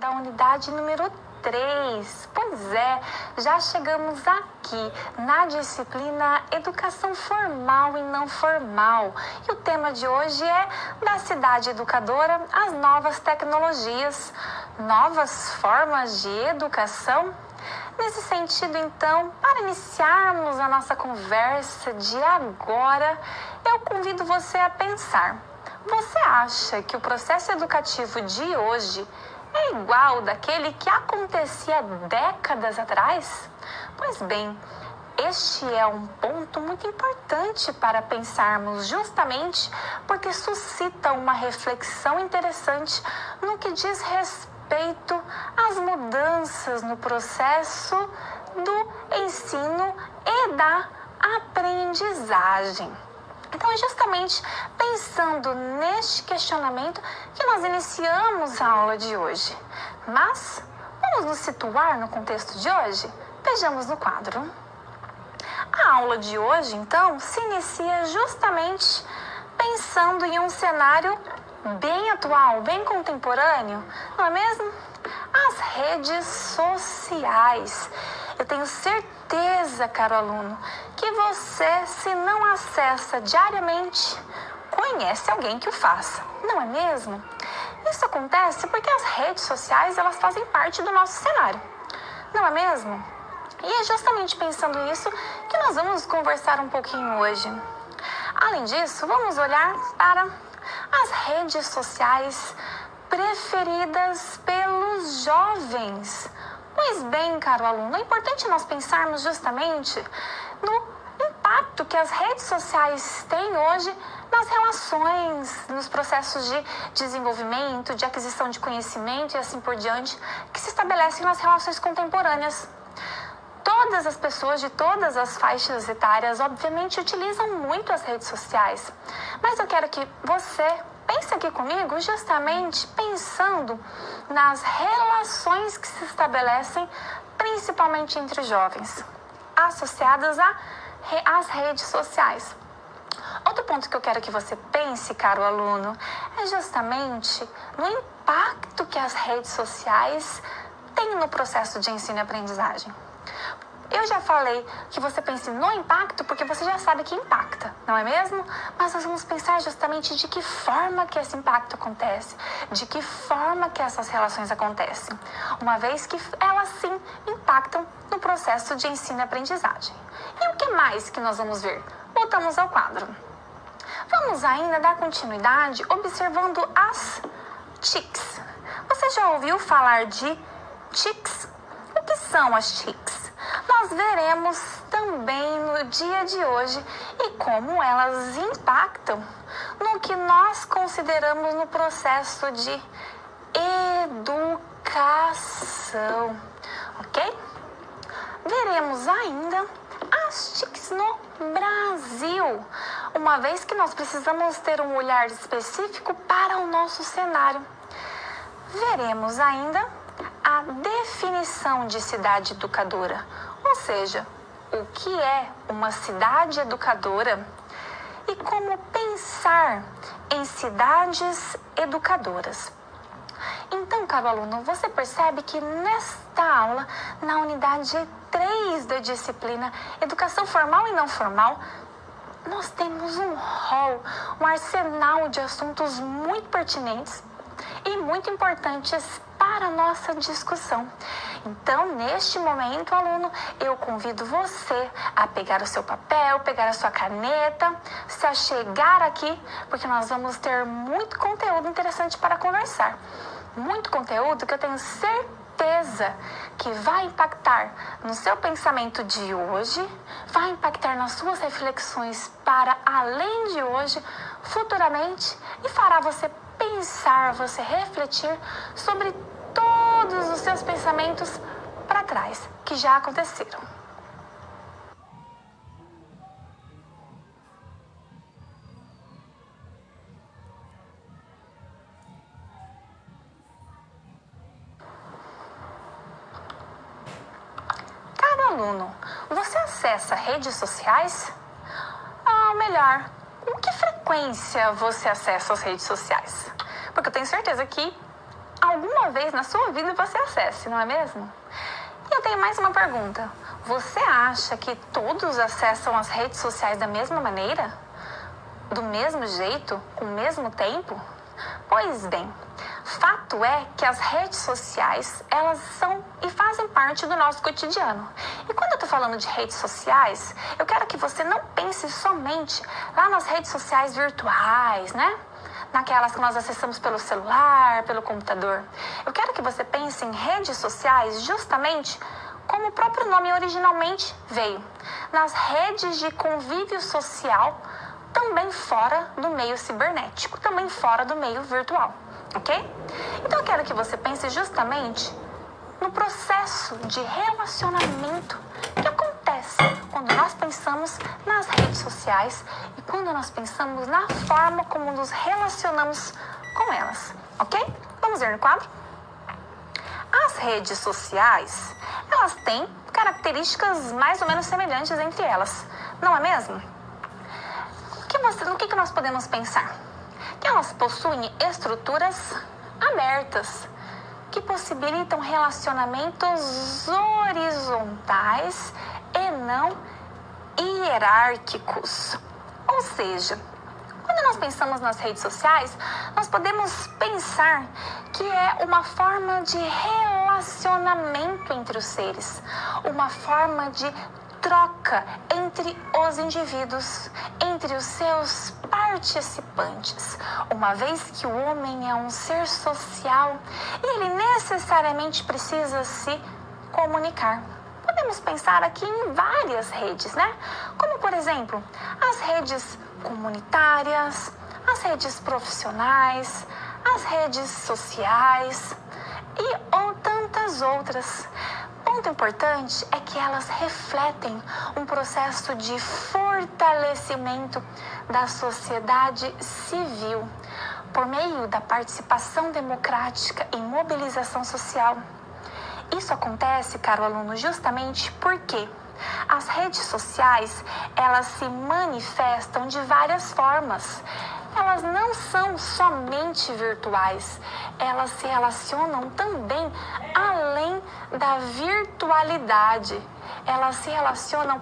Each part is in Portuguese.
Da unidade número 3. Pois é, já chegamos aqui na disciplina Educação Formal e Não Formal. E o tema de hoje é da cidade educadora, as novas tecnologias, novas formas de educação. Nesse sentido, então, para iniciarmos a nossa conversa de agora, eu convido você a pensar. Você acha que o processo educativo de hoje é igual daquele que acontecia décadas atrás? Pois bem, este é um ponto muito importante para pensarmos, justamente porque suscita uma reflexão interessante no que diz respeito às mudanças no processo do ensino e da aprendizagem. Então, é justamente pensando neste questionamento que nós iniciamos a aula de hoje. Mas, vamos nos situar no contexto de hoje? Vejamos no quadro. A aula de hoje, então, se inicia justamente pensando em um cenário bem atual, bem contemporâneo, não é mesmo? As redes sociais. Eu tenho certeza, caro aluno, que você, se não acessa diariamente, conhece alguém que o faça, não é mesmo? Isso acontece porque as redes sociais, elas fazem parte do nosso cenário, não é mesmo? E é justamente pensando nisso que nós vamos conversar um pouquinho hoje. Além disso, vamos olhar para as redes sociais preferidas pelos jovens. Pois bem, caro aluno, é importante nós pensarmos justamente no impacto que as redes sociais têm hoje nas relações, nos processos de desenvolvimento, de aquisição de conhecimento e assim por diante, que se estabelecem nas relações contemporâneas. Todas as pessoas de todas as faixas etárias, obviamente, utilizam muito as redes sociais. Mas eu quero que você pense aqui comigo justamente pensando nas relações que se estabelecem, principalmente entre jovens, associadas às redes sociais. Outro ponto que eu quero que você pense, caro aluno, é justamente no impacto que as redes sociais têm no processo de ensino e aprendizagem. Eu já falei que você pense no impacto porque você já sabe que impacta, não é mesmo? Mas nós vamos pensar justamente de que forma que esse impacto acontece, de que forma que essas relações acontecem, uma vez que elas sim impactam no processo de ensino e aprendizagem. E o que mais que nós vamos ver? Voltamos ao quadro. Vamos ainda dar continuidade observando as TICs. Você já ouviu falar de TICs? O que são as TICs? Nós veremos também no dia de hoje e como elas impactam no que nós consideramos no processo de educação, ok? Veremos ainda as TICs no Brasil, uma vez que nós precisamos ter um olhar específico para o nosso cenário. Veremos ainda a definição de cidade educadora, ou seja, o que é uma cidade educadora e como pensar em cidades educadoras. Então, caro aluno, você percebe que nesta aula, na unidade 3 da disciplina Educação Formal e Não Formal, nós temos um rol, um arsenal de assuntos muito pertinentes e muito importantes para a nossa discussão. Então, neste momento, aluno, eu convido você a pegar o seu papel, pegar a sua caneta, se achegar aqui, porque nós vamos ter muito conteúdo interessante para conversar. Muito conteúdo que eu tenho certeza que vai impactar no seu pensamento de hoje, vai impactar nas suas reflexões para além de hoje, futuramente, e fará você pensar, você refletir sobre todos os seus pensamentos para trás, que já aconteceram. Caro aluno, você acessa redes sociais? Ou melhor, com que frequência você acessa as redes sociais? Porque eu tenho certeza que alguma uma vez na sua vida você acesse, não é mesmo? E eu tenho mais uma pergunta. Você acha que todos acessam as redes sociais da mesma maneira? Do mesmo jeito? Com o mesmo tempo? Pois bem, fato é que as redes sociais, elas são e fazem parte do nosso cotidiano. E quando eu estou falando de redes sociais, eu quero que você não pense somente lá nas redes sociais virtuais, né? Naquelas que nós acessamos pelo celular, pelo computador. Eu quero que você pense em redes sociais justamente como o próprio nome originalmente veio. Nas redes de convívio social, também fora do meio cibernético, também fora do meio virtual, ok? Então eu quero que você pense justamente no processo de relacionamento que acontece quando nós pensamos nas redes sociais e quando nós pensamos na forma como nos relacionamos com elas, ok? Vamos ver no quadro? As redes sociais, elas têm características mais ou menos semelhantes entre elas, não é mesmo? No que nós podemos pensar? Que elas possuem estruturas abertas, que possibilitam relacionamentos horizontais e não hierárquicos. Ou seja, quando nós pensamos nas redes sociais, nós podemos pensar que é uma forma de relacionamento entre os seres, uma forma de troca entre os indivíduos, entre os seus participantes, uma vez que o homem é um ser social e ele necessariamente precisa se comunicar. Podemos pensar aqui em várias redes, né? Como, por exemplo, as redes comunitárias, as redes profissionais, as redes sociais e tantas outras. Ponto importante é que elas refletem um processo de fortalecimento da sociedade civil por meio da participação democrática e mobilização social. Isso acontece, caro aluno, justamente porque as redes sociais, elas se manifestam de várias formas. Elas não são somente virtuais, elas se relacionam também além da virtualidade. Elas se relacionam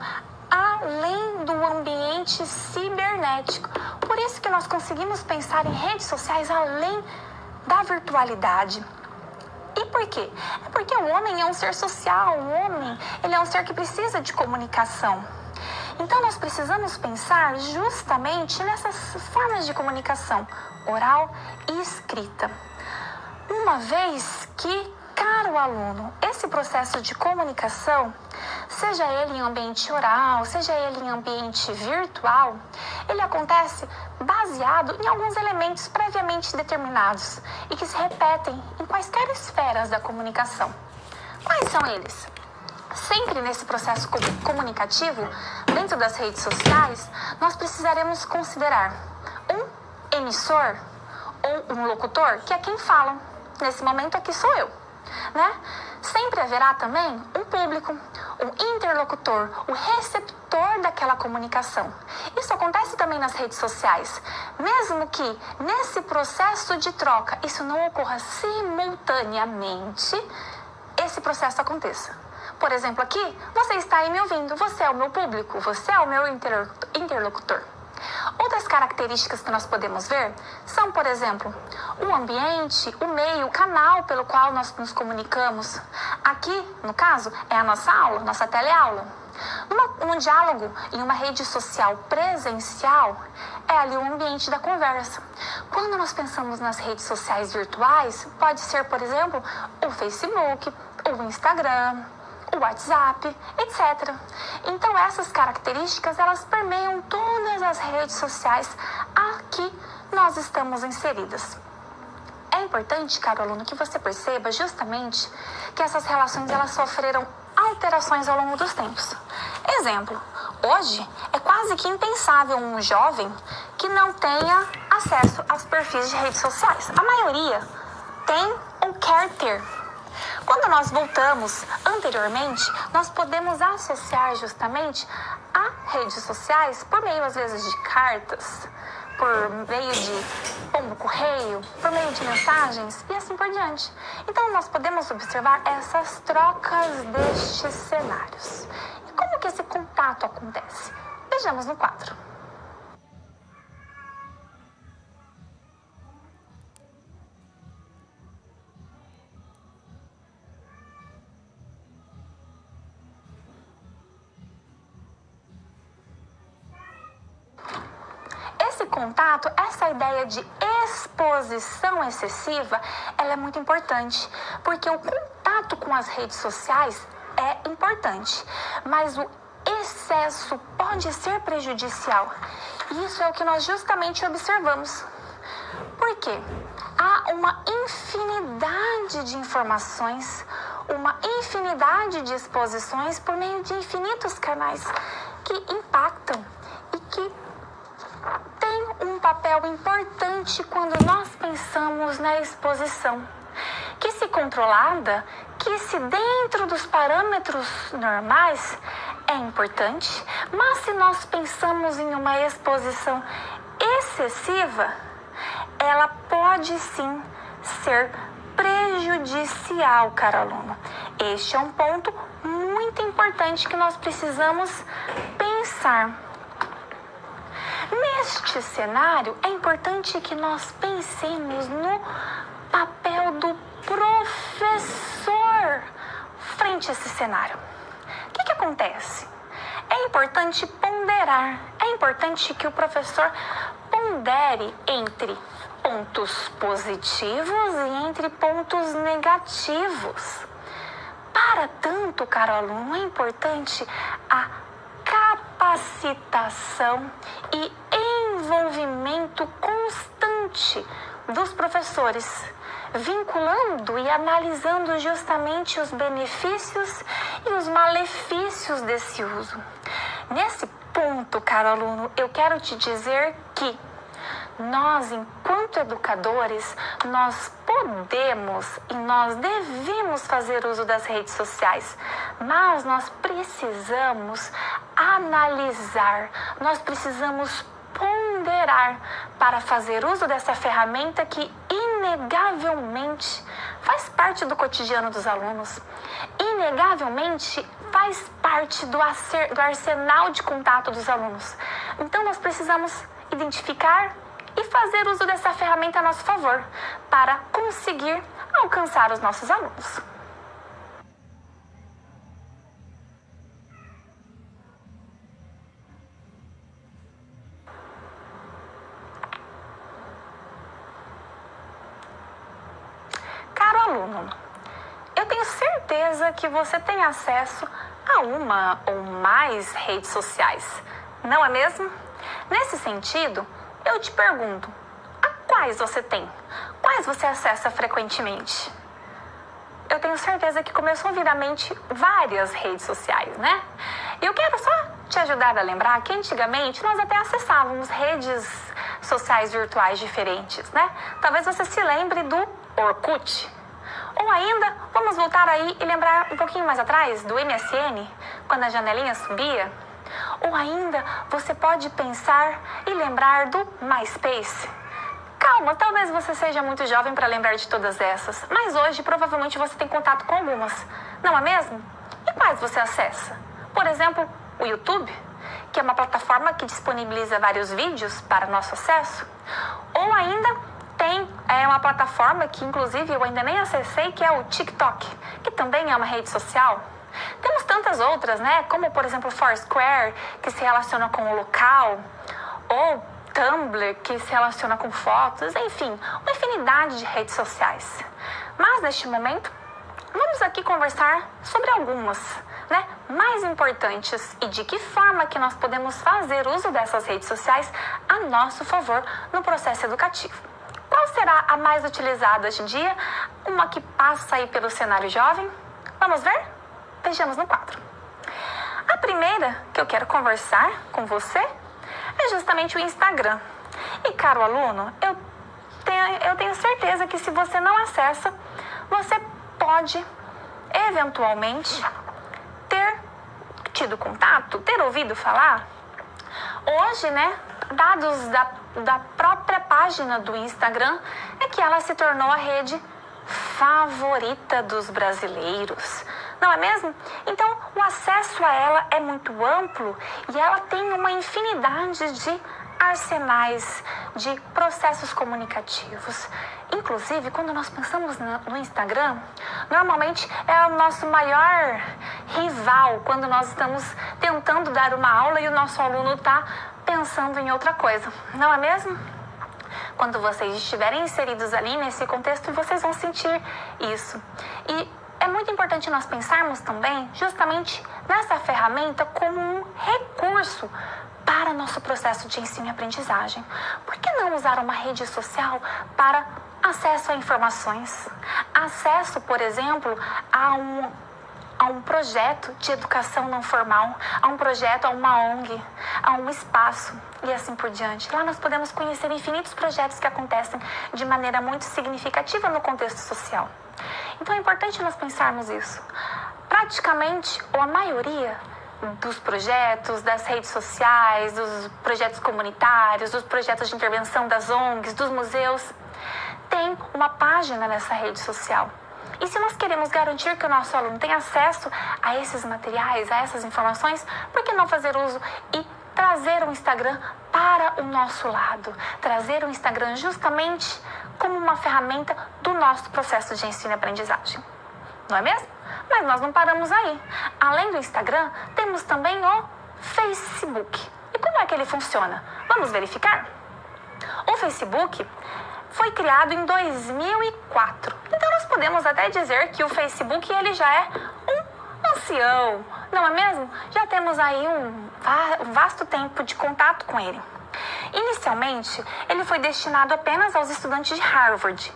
além do ambiente cibernético. Por isso que nós conseguimos pensar em redes sociais além da virtualidade. E por quê? É porque o homem é um ser social, o homem ele é um ser que precisa de comunicação. Então nós precisamos pensar justamente nessas formas de comunicação, oral e escrita. Uma vez que, caro aluno, esse processo de comunicação, seja ele em ambiente oral, seja ele em ambiente virtual, ele acontece baseado em alguns elementos previamente determinados e que se repetem em quaisquer esferas da comunicação. Quais são eles? Sempre nesse processo comunicativo, dentro das redes sociais, nós precisaremos considerar um emissor ou um locutor, que é quem fala. Nesse momento aqui sou eu, né? Sempre haverá também um público, um interlocutor, o receptor daquela comunicação. Isso acontece também nas redes sociais, mesmo que nesse processo de troca isso não ocorra simultaneamente, esse processo aconteça. Por exemplo, aqui, você está aí me ouvindo, você é o meu público, você é o meu interlocutor. Outras características que nós podemos ver são, por exemplo, o ambiente, o meio, o canal pelo qual nós nos comunicamos. Aqui, no caso, é a nossa aula, nossa teleaula. Num diálogo em uma rede social presencial, é ali o ambiente da conversa. Quando nós pensamos nas redes sociais virtuais, pode ser, por exemplo, o Facebook, o Instagram, o WhatsApp, etc. Então essas características, elas permeiam todas as redes sociais a que nós estamos inseridas. É importante, caro aluno, que você perceba justamente que essas relações, elas sofreram alterações ao longo dos tempos. Exemplo, hoje é quase que impensável um jovem que não tenha acesso aos perfis de redes sociais. A maioria tem ou quer ter. Quando nós voltamos anteriormente, nós podemos associar justamente a redes sociais por meio, às vezes, de cartas, por meio de pombo correio, por meio de mensagens e assim por diante. Então nós podemos observar essas trocas destes cenários. E como que esse contato acontece? Vejamos no quadro. Esse contato, essa ideia de exposição excessiva, ela é muito importante, porque o contato com as redes sociais é importante, mas o excesso pode ser prejudicial. Isso é o que nós justamente observamos. Por quê? Há uma infinidade de informações, uma infinidade de exposições por meio de infinitos canais que impactam e que tem um papel importante quando nós pensamos na exposição, que se controlada, que se dentro dos parâmetros normais é importante, mas se nós pensamos em uma exposição excessiva, ela pode sim ser prejudicial, caro aluno. Este é um ponto muito importante que nós precisamos pensar. Neste cenário, é importante que nós pensemos no papel do professor frente a esse cenário. O que acontece? É importante ponderar, é importante que o professor pondere entre pontos positivos e entre pontos negativos. Para tanto, caro aluno, é importante a capacitação e envolvimento constante dos professores, vinculando e analisando justamente os benefícios e os malefícios desse uso. Nesse ponto, caro aluno, eu quero te dizer que nós, enquanto educadores, nós podemos e nós devemos fazer uso das redes sociais, mas nós precisamos analisar, nós precisamos ponderar para fazer uso dessa ferramenta que inegavelmente faz parte do cotidiano dos alunos, inegavelmente faz parte do arsenal de contato dos alunos. Então nós precisamos identificar e fazer uso dessa ferramenta a nosso favor para conseguir alcançar os nossos alunos. Caro aluno, eu tenho certeza que você tem acesso a uma ou mais redes sociais, não é mesmo? Nesse sentido, eu te pergunto, a quais você tem? Quais você acessa frequentemente? Eu tenho certeza que começou a vir à mente várias redes sociais, né? E eu quero só te ajudar a lembrar que antigamente nós até acessávamos redes sociais virtuais diferentes, né? Talvez você se lembre do Orkut. Ou ainda, vamos voltar aí e lembrar um pouquinho mais atrás do MSN, quando a janelinha subia. Ou ainda, você pode pensar e lembrar do MySpace. Calma, talvez você seja muito jovem para lembrar de todas essas, mas hoje provavelmente você tem contato com algumas, não é mesmo? E quais você acessa? Por exemplo, o YouTube, que é uma plataforma que disponibiliza vários vídeos para nosso acesso. Ou ainda tem uma plataforma que inclusive eu ainda nem acessei, que é o TikTok, que também é uma rede social. Temos tantas outras, né? Como, por exemplo, Foursquare, que se relaciona com o local, ou Tumblr, que se relaciona com fotos, enfim, uma infinidade de redes sociais. Mas, neste momento, vamos aqui conversar sobre algumas, né, mais importantes e de que forma que nós podemos fazer uso dessas redes sociais a nosso favor no processo educativo. Qual será a mais utilizada hoje em dia? Uma que passa aí pelo cenário jovem? Vamos ver? Vejamos no quadro. A primeira que eu quero conversar com você é justamente o Instagram. E, caro aluno, eu tenho certeza que se você não acessa, você pode, eventualmente, ter tido contato, ter ouvido falar. Hoje, né, dados da da própria página do Instagram é que ela se tornou a rede favorita dos brasileiros. Não é mesmo? Então, o acesso a ela é muito amplo e ela tem uma infinidade de arsenais, de processos comunicativos. Inclusive, quando nós pensamos no Instagram, normalmente é o nosso maior rival quando nós estamos tentando dar uma aula e o nosso aluno está pensando em outra coisa. Não é mesmo? Quando vocês estiverem inseridos ali nesse contexto, vocês vão sentir isso. E é muito importante nós pensarmos também justamente nessa ferramenta como um recurso para nosso processo de ensino e aprendizagem. Por que não usar uma rede social para acesso a informações? Acesso, por exemplo, a um projeto de educação não formal, a um projeto, a uma ONG, a um espaço e assim por diante. Lá nós podemos conhecer infinitos projetos que acontecem de maneira muito significativa no contexto social. Então é importante nós pensarmos isso. Praticamente, ou a maioria dos projetos, das redes sociais, dos projetos comunitários, dos projetos de intervenção das ONGs, dos museus, tem uma página nessa rede social. E se nós queremos garantir que o nosso aluno tenha acesso a esses materiais, a essas informações, por que não fazer uso e trazer o Instagram para o nosso lado? Trazer o Instagram justamente como uma ferramenta do nosso processo de ensino e aprendizagem. Não é mesmo? Mas nós não paramos aí. Além do Instagram, temos também o Facebook. E como é que ele funciona? Vamos verificar? O Facebook foi criado em 2004. Então nós podemos até dizer que o Facebook ele já é um ancião, não é mesmo? Já temos aí um vasto tempo de contato com ele. Inicialmente, ele foi destinado apenas aos estudantes de Harvard.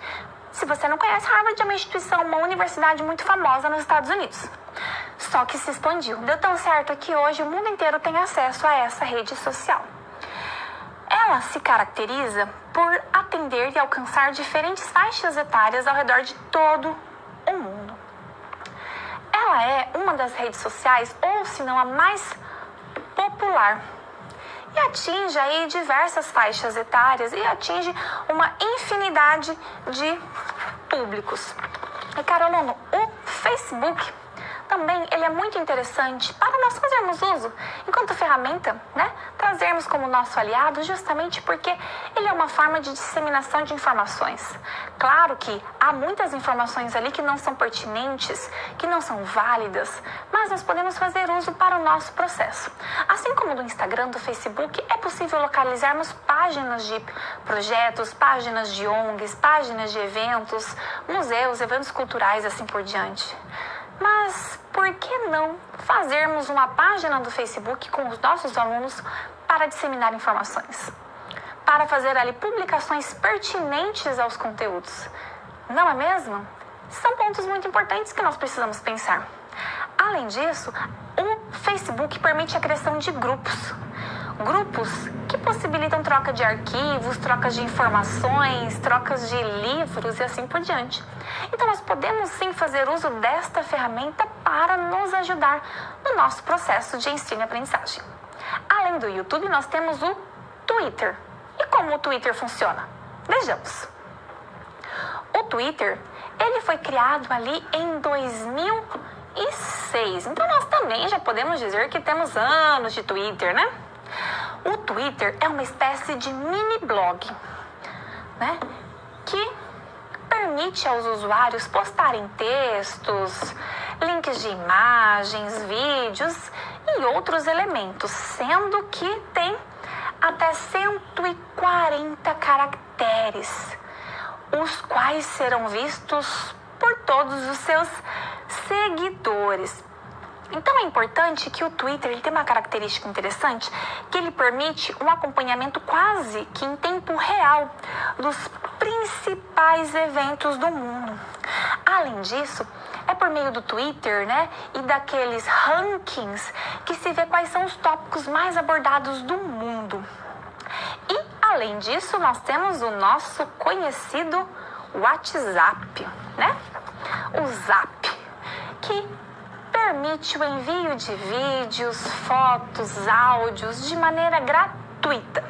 Se você não conhece, Harvard é uma instituição, uma universidade muito famosa nos Estados Unidos. Só que se expandiu. Deu tão certo que hoje o mundo inteiro tem acesso a essa rede social. Ela se caracteriza por atender e alcançar diferentes faixas etárias ao redor de todo o mundo. Ela é uma das redes sociais, ou se não a mais popular, e atinge aí diversas faixas etárias e atinge uma infinidade de públicos. E, caro aluno, o Facebook também ele é muito interessante para nós fazermos uso enquanto ferramenta, né? Trazermos como nosso aliado justamente porque ele é uma forma de disseminação de informações. Claro que há muitas informações ali que não são pertinentes, que não são válidas, mas nós podemos fazer uso para o nosso processo. Assim como do Instagram, do Facebook, é possível localizarmos páginas de projetos, páginas de ONGs, páginas de eventos, museus, eventos culturais, assim por diante. Mas por que não fazermos uma página do Facebook com os nossos alunos para disseminar informações? Para fazer ali publicações pertinentes aos conteúdos. Não é mesmo? São pontos muito importantes que nós precisamos pensar. Além disso, o Facebook permite a criação de grupos. Grupos que possibilitam troca de arquivos, trocas de informações, trocas de livros e assim por diante. Então, nós podemos sim fazer uso desta ferramenta para nos ajudar no nosso processo de ensino e aprendizagem. Além do YouTube, nós temos o Twitter. E como o Twitter funciona? Vejamos. O Twitter, ele foi criado ali em 2006. Então, nós também já podemos dizer que temos anos de Twitter, né? O Twitter é uma espécie de mini blog, né? Que permite aos usuários postarem textos, links de imagens, vídeos e outros elementos, sendo que tem até 140 caracteres, os quais serão vistos por todos os seus seguidores. Então é importante que o Twitter ele tem uma característica interessante, que ele permite um acompanhamento quase que em tempo real dos principais eventos do mundo. Além disso, é por meio do Twitter, né, e daqueles rankings que se vê quais são os tópicos mais abordados do mundo. E além disso, nós temos o nosso conhecido WhatsApp, né? O Zap, que permite o envio de vídeos, fotos, áudios de maneira gratuita.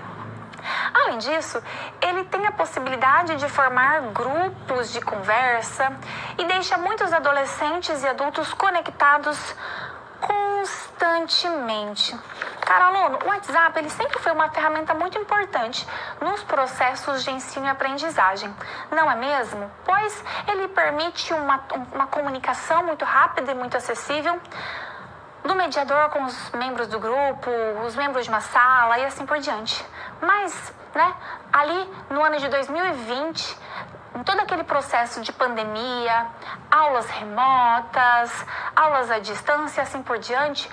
Além disso, ele tem a possibilidade de formar grupos de conversa e deixa muitos adolescentes e adultos conectados constantemente. Caro aluno, o WhatsApp ele sempre foi uma ferramenta muito importante nos processos de ensino e aprendizagem, não é mesmo? Pois ele permite uma comunicação muito rápida e muito acessível do mediador com os membros do grupo, os membros de uma sala e assim por diante. Mas, ali no ano de 2020, em todo aquele processo de pandemia, aulas remotas, aulas à distância e assim por diante,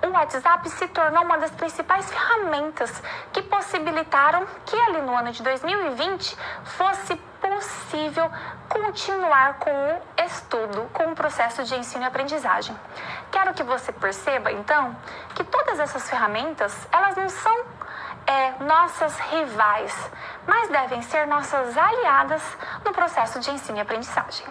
o WhatsApp se tornou uma das principais ferramentas que possibilitaram que ali no ano de 2020 fosse possível continuar com o estudo, com o processo de ensino e aprendizagem. Quero que você perceba, então, que todas essas ferramentas, elas não são nossas rivais, mas devem ser nossas aliadas no processo de ensino e aprendizagem.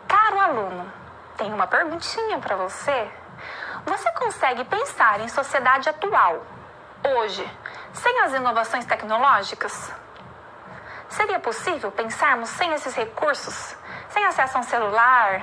Caro aluno, tenho uma perguntinha para você. Você consegue pensar em sociedade atual, hoje, sem as inovações tecnológicas? Seria possível pensarmos sem esses recursos, sem acesso a um celular,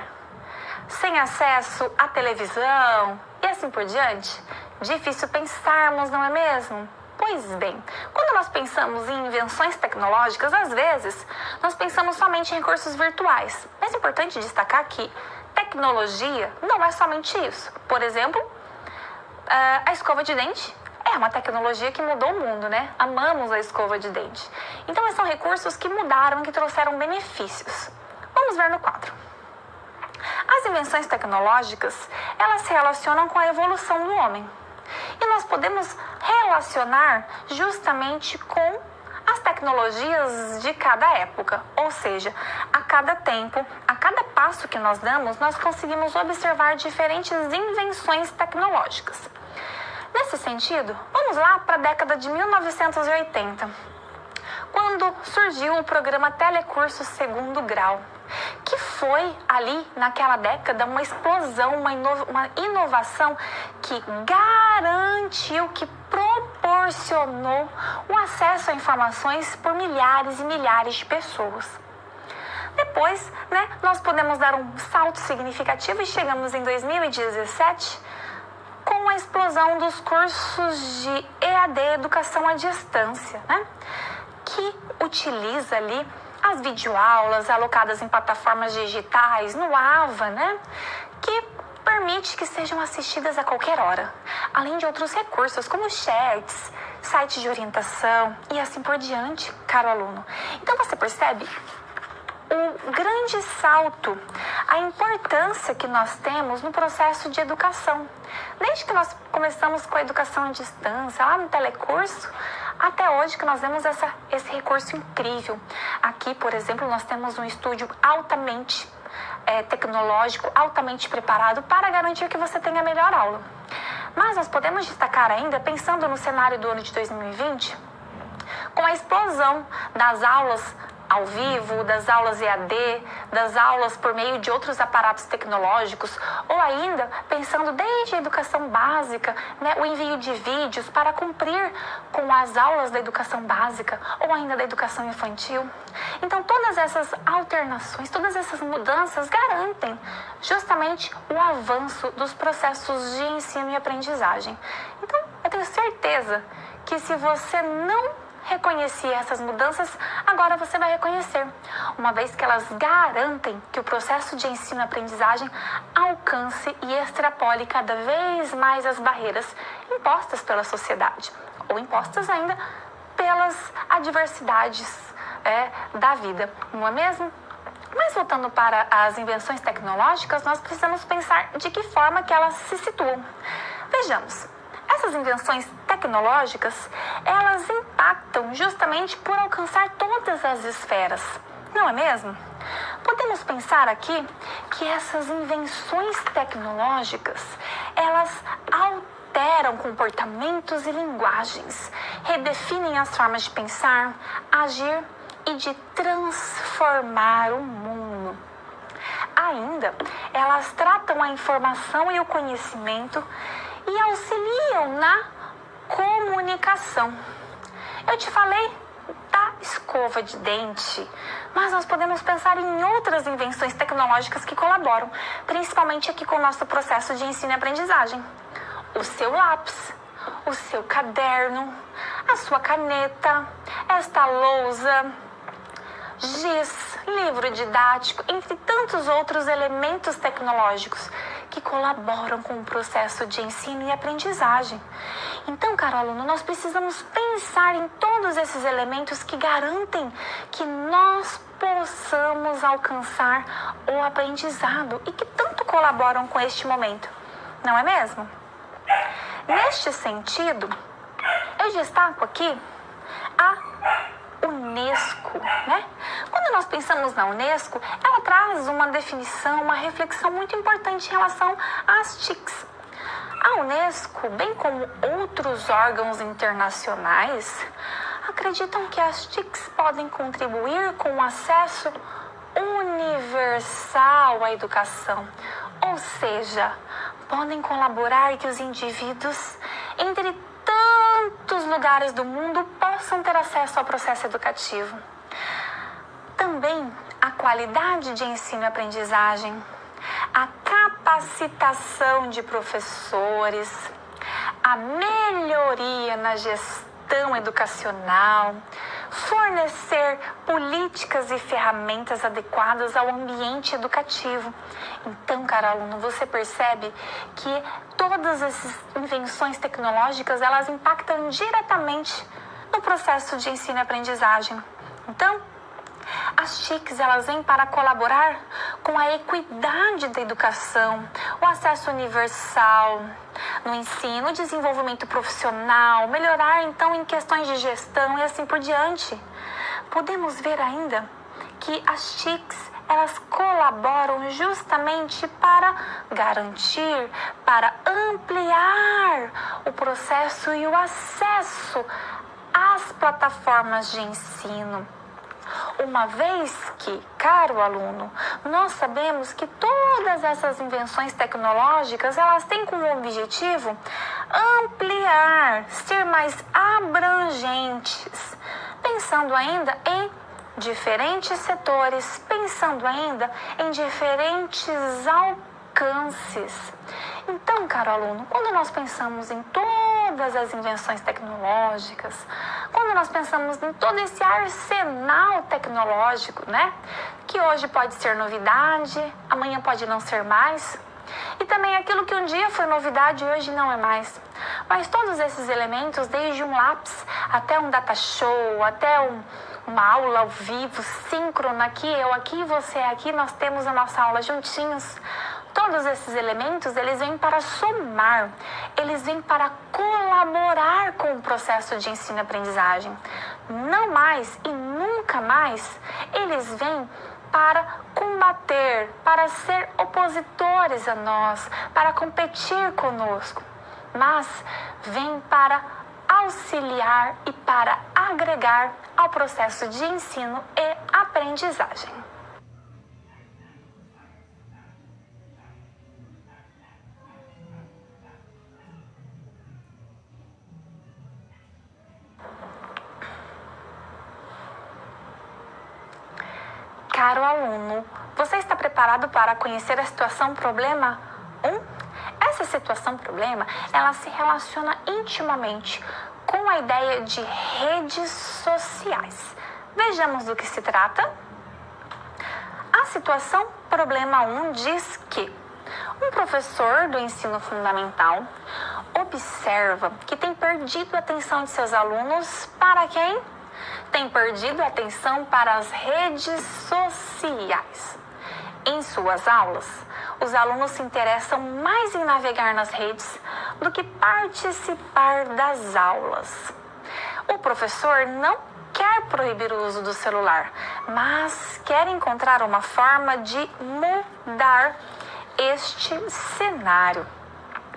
sem acesso à televisão e assim por diante? Difícil pensarmos, não é mesmo? Pois bem, quando nós pensamos em invenções tecnológicas, às vezes, nós pensamos somente em recursos virtuais. Mas é importante destacar que tecnologia não é somente isso. Por exemplo, a escova de dente é uma tecnologia que mudou o mundo, Amamos a escova de dente. Então, esses são recursos que mudaram e que trouxeram benefícios. Vamos ver no quadro. As invenções tecnológicas, elas se relacionam com a evolução do homem. E nós podemos relacionar justamente com as tecnologias de cada época. Ou seja, a cada tempo, a cada passo que nós damos, nós conseguimos observar diferentes invenções tecnológicas. Nesse sentido, vamos lá para a década de 1980, quando surgiu o programa Telecurso Segundo Grau, que foi ali naquela década uma explosão, uma inovação que garantiu, que proporcionou o acesso a informações por milhares e milhares de pessoas. Depois, nós podemos dar um salto significativo e chegamos em 2017 com a explosão dos cursos de EAD, Educação à Distância, que utiliza ali as videoaulas alocadas em plataformas digitais, no AVA, que permite que sejam assistidas a qualquer hora, além de outros recursos como chats, sites de orientação e assim por diante, caro aluno. Então você percebe o grande salto, a importância que nós temos no processo de educação. Desde que nós começamos com a educação à distância, lá no telecurso, até hoje que nós vemos esse recurso incrível. Aqui, por exemplo, nós temos um estúdio altamente tecnológico, altamente preparado para garantir que você tenha a melhor aula. Mas nós podemos destacar ainda, pensando no cenário do ano de 2020, com a explosão das aulas ao vivo, das aulas EAD, das aulas por meio de outros aparatos tecnológicos, ou ainda pensando desde a educação básica, o envio de vídeos para cumprir com as aulas da educação básica ou ainda da educação infantil. Então, todas essas alternações, todas essas mudanças garantem justamente o avanço dos processos de ensino e aprendizagem. Então, eu tenho certeza que se você não reconhecia essas mudanças, agora você vai reconhecer, uma vez que elas garantem que o processo de ensino e aprendizagem alcance e extrapole cada vez mais as barreiras impostas pela sociedade, ou impostas ainda pelas adversidades da vida, não é mesmo? Mas voltando para as invenções tecnológicas, nós precisamos pensar de que forma que elas se situam. Vejamos. Essas invenções tecnológicas, elas impactam justamente por alcançar todas as esferas, não é mesmo? Podemos pensar aqui que essas invenções tecnológicas, elas alteram comportamentos e linguagens, redefinem as formas de pensar, agir e de transformar o mundo. ainda, elas tratam a informação e o conhecimento e auxiliam na comunicação. Eu te falei da escova de dente, mas nós podemos pensar em outras invenções tecnológicas que colaboram, principalmente aqui com o nosso processo de ensino e aprendizagem. O seu lápis, o seu caderno, a sua caneta, esta lousa, giz, livro didático, entre tantos outros elementos tecnológicos que colaboram com o processo de ensino e aprendizagem. Então, caro aluno, nós precisamos pensar em todos esses elementos que garantem que nós possamos alcançar o aprendizado e que tanto colaboram com este momento, não é mesmo? Neste sentido, eu destaco aqui a Unesco, né? Quando nós pensamos na Unesco, ela traz uma definição, uma reflexão muito importante em relação às TICs. A Unesco, bem como outros órgãos internacionais, acreditam que as TICs podem contribuir com o acesso universal à educação, ou seja, podem colaborar que os indivíduos, entre tantos lugares do mundo, possam ter acesso ao processo educativo. Também a qualidade de ensino e aprendizagem, a capacitação de professores, a melhoria na gestão educacional, fornecer políticas e ferramentas adequadas ao ambiente educativo. Então, caro aluno, você percebe que todas essas invenções tecnológicas, elas impactam diretamente no processo de ensino e aprendizagem. Então, as TICs, elas vêm para colaborar com a equidade da educação, o acesso universal no ensino, o desenvolvimento profissional, melhorar então em questões de gestão e assim por diante. Podemos ver ainda que as TICs, elas colaboram justamente para garantir, para ampliar o processo e o acesso às plataformas de ensino. Uma vez que, caro aluno, nós sabemos que todas essas invenções tecnológicas, elas têm como objetivo ampliar, ser mais abrangentes, pensando ainda em diferentes setores, pensando ainda em diferentes alcances. Então, caro aluno, quando nós pensamos em todas as invenções tecnológicas, quando nós pensamos em todo esse arsenal tecnológico, né? Que hoje pode ser novidade, amanhã pode não ser mais. E também aquilo que um dia foi novidade, hoje não é mais. Mas todos esses elementos, desde um lápis até um data show, até uma aula ao vivo, síncrona, aqui, eu aqui, você aqui, nós temos a nossa aula juntinhos. Todos esses elementos, eles vêm para somar, eles vêm para colaborar com o processo de ensino e aprendizagem. Não mais e nunca mais, eles vêm para combater, para ser opositores a nós, para competir conosco, mas vêm para auxiliar e para agregar ao processo de ensino e aprendizagem. Caro aluno, você está preparado para conhecer a situação problema 1? Essa situação problema, ela se relaciona intimamente com a ideia de redes sociais. Vejamos do que se trata. A situação problema 1 diz que um professor do ensino fundamental observa que tem perdido a atenção de seus alunos para quem? Tem perdido a atenção para as redes sociais. Em suas aulas, os alunos se interessam mais em navegar nas redes do que participar das aulas. O professor não quer proibir o uso do celular, mas quer encontrar uma forma de mudar este cenário.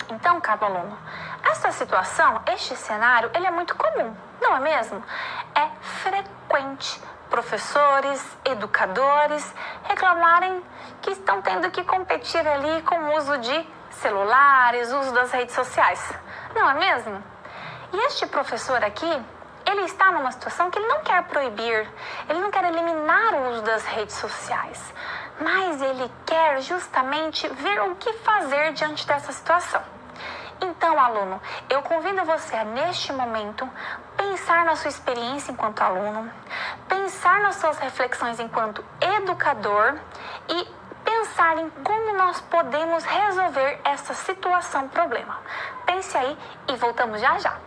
Então, caro aluno, essa situação, este cenário, ele é muito comum, não é mesmo? É frequente professores, educadores reclamarem que estão tendo que competir ali com o uso de celulares, uso das redes sociais. Não é mesmo? E este professor aqui, ele está numa situação que ele não quer proibir, ele não quer eliminar o uso das redes sociais, mas ele quer justamente ver o que fazer diante dessa situação. Então, aluno, eu convido você a, neste momento, pensar na sua experiência enquanto aluno, pensar nas suas reflexões enquanto educador e pensar em como nós podemos resolver essa situação, problema. Pense aí e voltamos já já.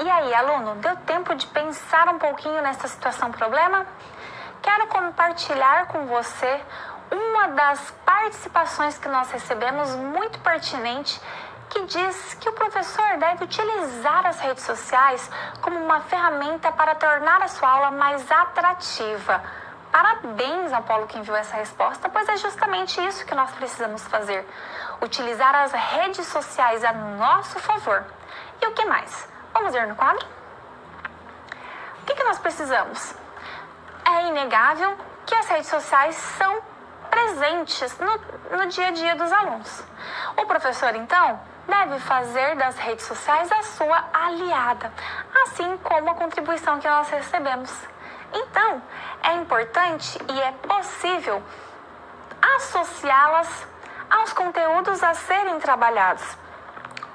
E aí, aluno, deu tempo de pensar um pouquinho nessa situação problema? Quero compartilhar com você uma das participações que nós recebemos muito pertinente, que diz que o professor deve utilizar as redes sociais como uma ferramenta para tornar a sua aula mais atrativa. Parabéns, Apolo, que enviou essa resposta, pois é justamente isso que nós precisamos fazer. Utilizar as redes sociais a nosso favor. E o que mais? Vamos ver no quadro? O que nós precisamos? É inegável que as redes sociais são presentes no dia a dia dos alunos. O professor, então, deve fazer das redes sociais a sua aliada, assim como a contribuição que nós recebemos. Então, é importante e é possível associá-las aos conteúdos a serem trabalhados.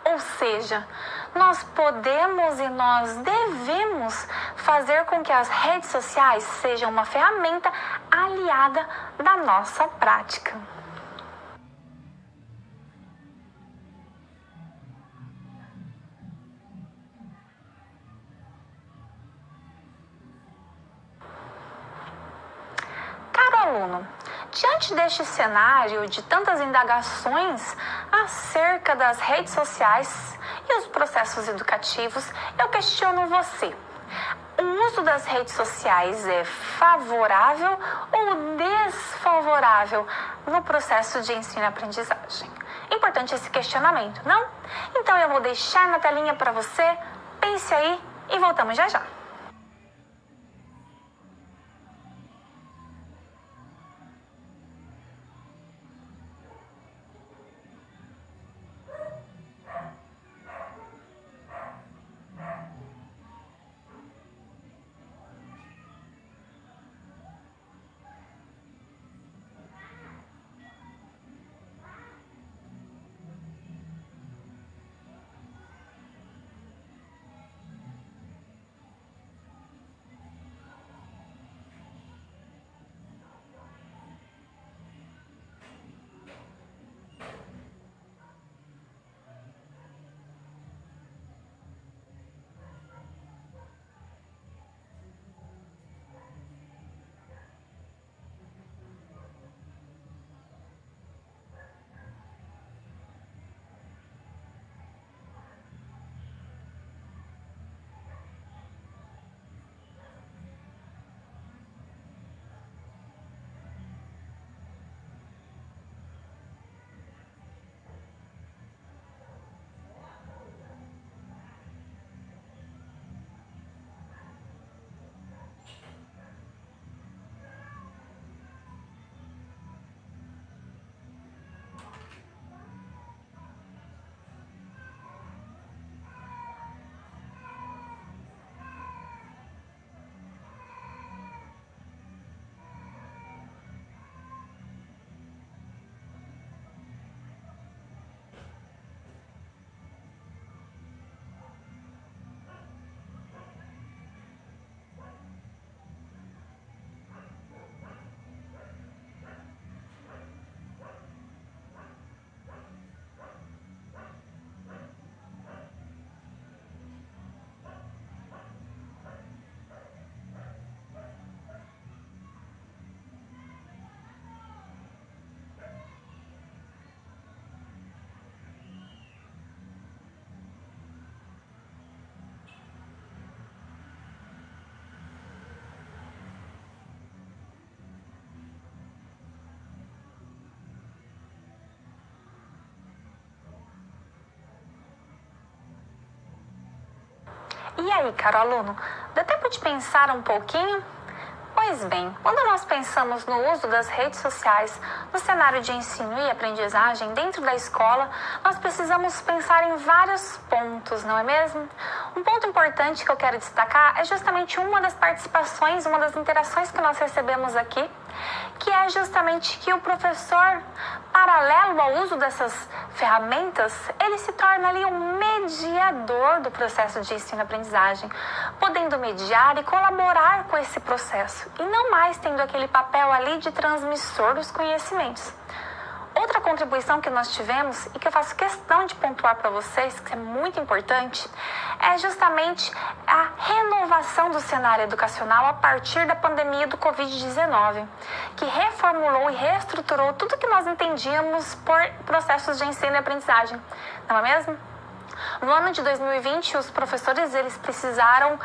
Ou seja, nós podemos e nós devemos fazer com que as redes sociais sejam uma ferramenta aliada da nossa prática. aluno, diante deste cenário de tantas indagações acerca das redes sociais e os processos educativos, eu questiono você. O uso das redes sociais é favorável ou desfavorável no processo de ensino e aprendizagem? Importante esse questionamento, não? Então eu vou deixar na telinha para você, pense aí e voltamos já já. E aí, caro aluno, dá tempo de pensar um pouquinho? Pois bem, quando nós pensamos no uso das redes sociais no cenário de ensino e aprendizagem dentro da escola, nós precisamos pensar em vários pontos, não é mesmo? Um ponto importante que eu quero destacar é justamente uma das participações, uma das interações que nós recebemos aqui, que é justamente que o professor, paralelo ao uso dessas ferramentas, ele se torna ali um mediador do processo de ensino-aprendizagem, podendo mediar e colaborar com esse processo, e não mais tendo aquele papel ali de transmissor dos conhecimentos. Outra contribuição que nós tivemos e que eu faço questão de pontuar para vocês, que é muito importante, é justamente a renovação do cenário educacional a partir da pandemia do Covid-19, que reformulou e reestruturou tudo que nós entendíamos por processos de ensino e aprendizagem, não é mesmo? No ano de 2020, os professores eles precisaram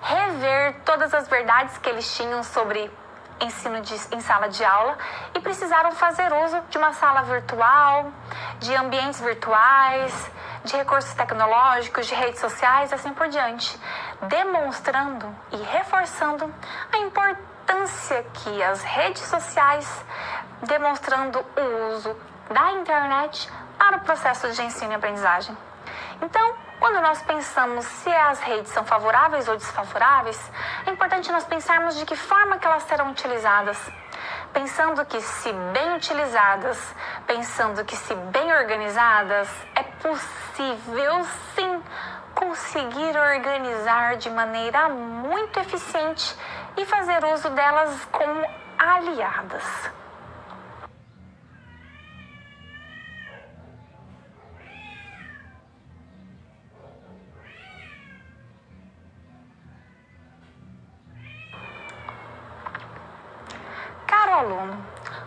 rever todas as verdades que eles tinham sobre ensino em sala de aula e precisaram fazer uso de uma sala virtual, de ambientes virtuais, de recursos tecnológicos, de redes sociais e assim por diante, demonstrando e reforçando a importância que as redes sociais, demonstrando o uso da internet para o processo de ensino e aprendizagem. Então, quando nós pensamos se as redes são favoráveis ou desfavoráveis, é importante nós pensarmos de que forma que elas serão utilizadas. Pensando que se bem utilizadas, pensando que se bem organizadas, é possível sim conseguir organizar de maneira muito eficiente e fazer uso delas como aliadas. Caro aluno,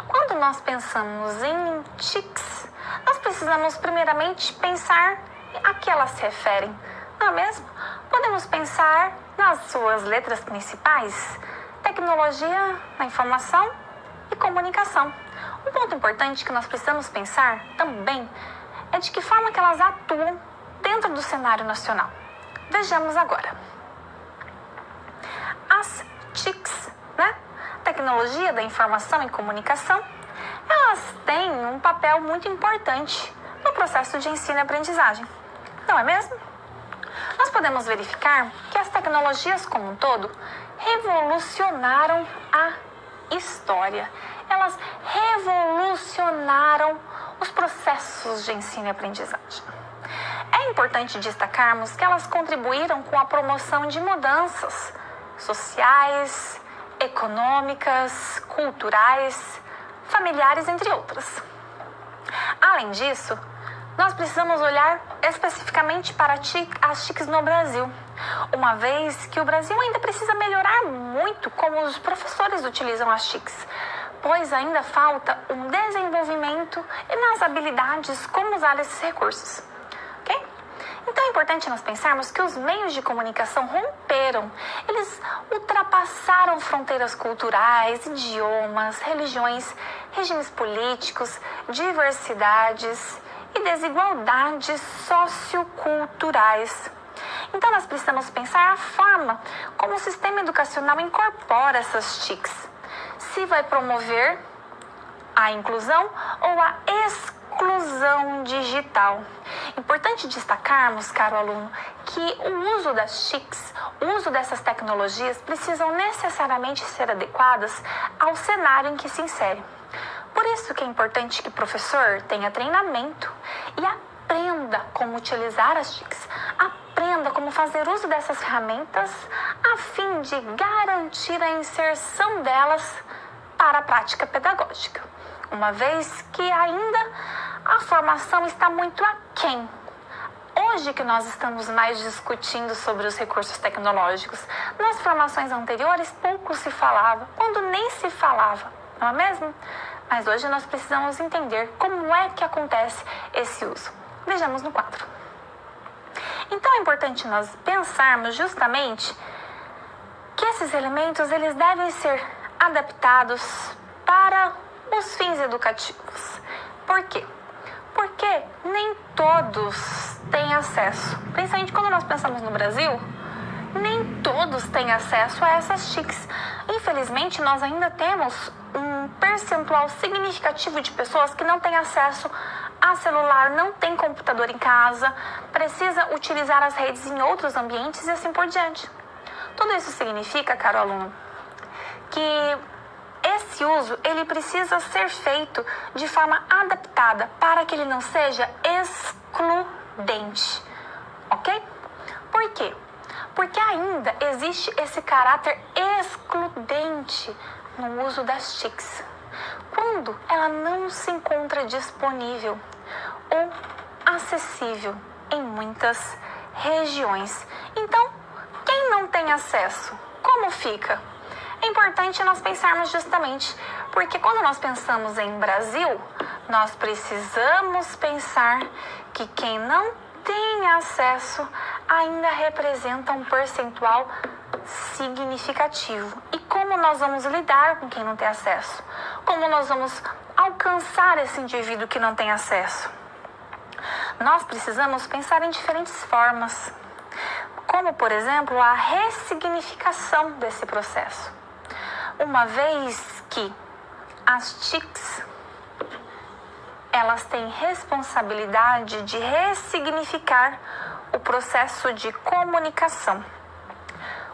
quando nós pensamos em TICs, nós precisamos primeiramente pensar a que elas se referem, não é mesmo? Podemos pensar nas suas letras principais: tecnologia da informação e comunicação. Um ponto importante que nós precisamos pensar também é de que forma que elas atuam dentro do cenário nacional. Vejamos agora. As TICs, Tecnologia da Informação e Comunicação, elas têm um papel muito importante no processo de ensino e aprendizagem, não é mesmo? Nós podemos verificar que as tecnologias como um todo revolucionaram a história. Elas revolucionaram os processos de ensino e aprendizagem. É importante destacarmos que elas contribuíram com a promoção de mudanças sociais, econômicas, culturais, familiares, entre outras. Além disso, nós precisamos olhar especificamente para as TICs no Brasil, uma vez que o Brasil ainda precisa melhorar muito como os professores utilizam as TICs, pois ainda falta um desenvolvimento nas habilidades como usar esses recursos. Ok? Então é importante nós pensarmos que os meios de comunicação romperam, eles ultrapassaram fronteiras culturais, idiomas, religiões, regimes políticos, diversidades e desigualdades socioculturais. Então nós precisamos pensar a forma como o sistema educacional incorpora essas TICs. Se vai promover a inclusão ou a exclusão digital. Importante destacarmos, caro aluno, que o uso das TICs, o uso dessas tecnologias precisam necessariamente ser adequadas ao cenário em que se insere. Por isso que é importante que o professor tenha treinamento e aprenda como utilizar as TICs, aprenda como fazer uso dessas ferramentas a fim de garantir a inserção delas para a prática pedagógica, uma vez que ainda a formação está muito aquém. Hoje que nós estamos mais discutindo sobre os recursos tecnológicos, nas formações anteriores pouco se falava, quando nem se falava, não é mesmo? Mas hoje nós precisamos entender como é que acontece esse uso. Vejamos no quadro. Então é importante nós pensarmos justamente que esses elementos eles devem ser adaptados para os fins educativos. Por quê? Porque nem todos têm acesso. Principalmente quando nós pensamos no Brasil, nem todos têm acesso a essas TICs. Infelizmente, nós ainda temos um percentual significativo de pessoas que não têm acesso a celular, não tem computador em casa, precisa utilizar as redes em outros ambientes e assim por diante. Tudo isso significa, caro aluno, que esse uso ele precisa ser feito de forma adaptada para que ele não seja excludente, ok? Por quê? Porque ainda existe esse caráter excludente no uso das TICs, quando ela não se encontra disponível ou acessível em muitas regiões. Então, quem não tem acesso, como fica? É importante nós pensarmos justamente, porque quando nós pensamos em Brasil, nós precisamos pensar que quem não tem acesso ainda representa um percentual significativo. E como nós vamos lidar com quem não tem acesso? Como nós vamos alcançar esse indivíduo que não tem acesso? Nós precisamos pensar em diferentes formas, como, por exemplo, a ressignificação desse processo. Uma vez que as TICs, elas têm responsabilidade de ressignificar o processo de comunicação.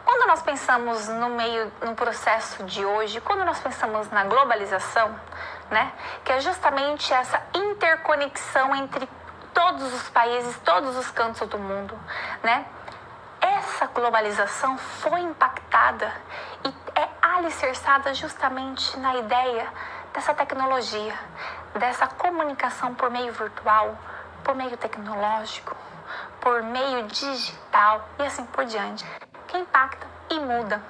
Quando nós pensamos no processo de hoje, quando nós pensamos na globalização, que é justamente essa interconexão entre todos os países, todos os cantos do mundo, essa globalização foi impactada e é alicerçada justamente na ideia dessa tecnologia, dessa comunicação por meio virtual, por meio tecnológico, por meio digital e assim por diante, que impacta e muda.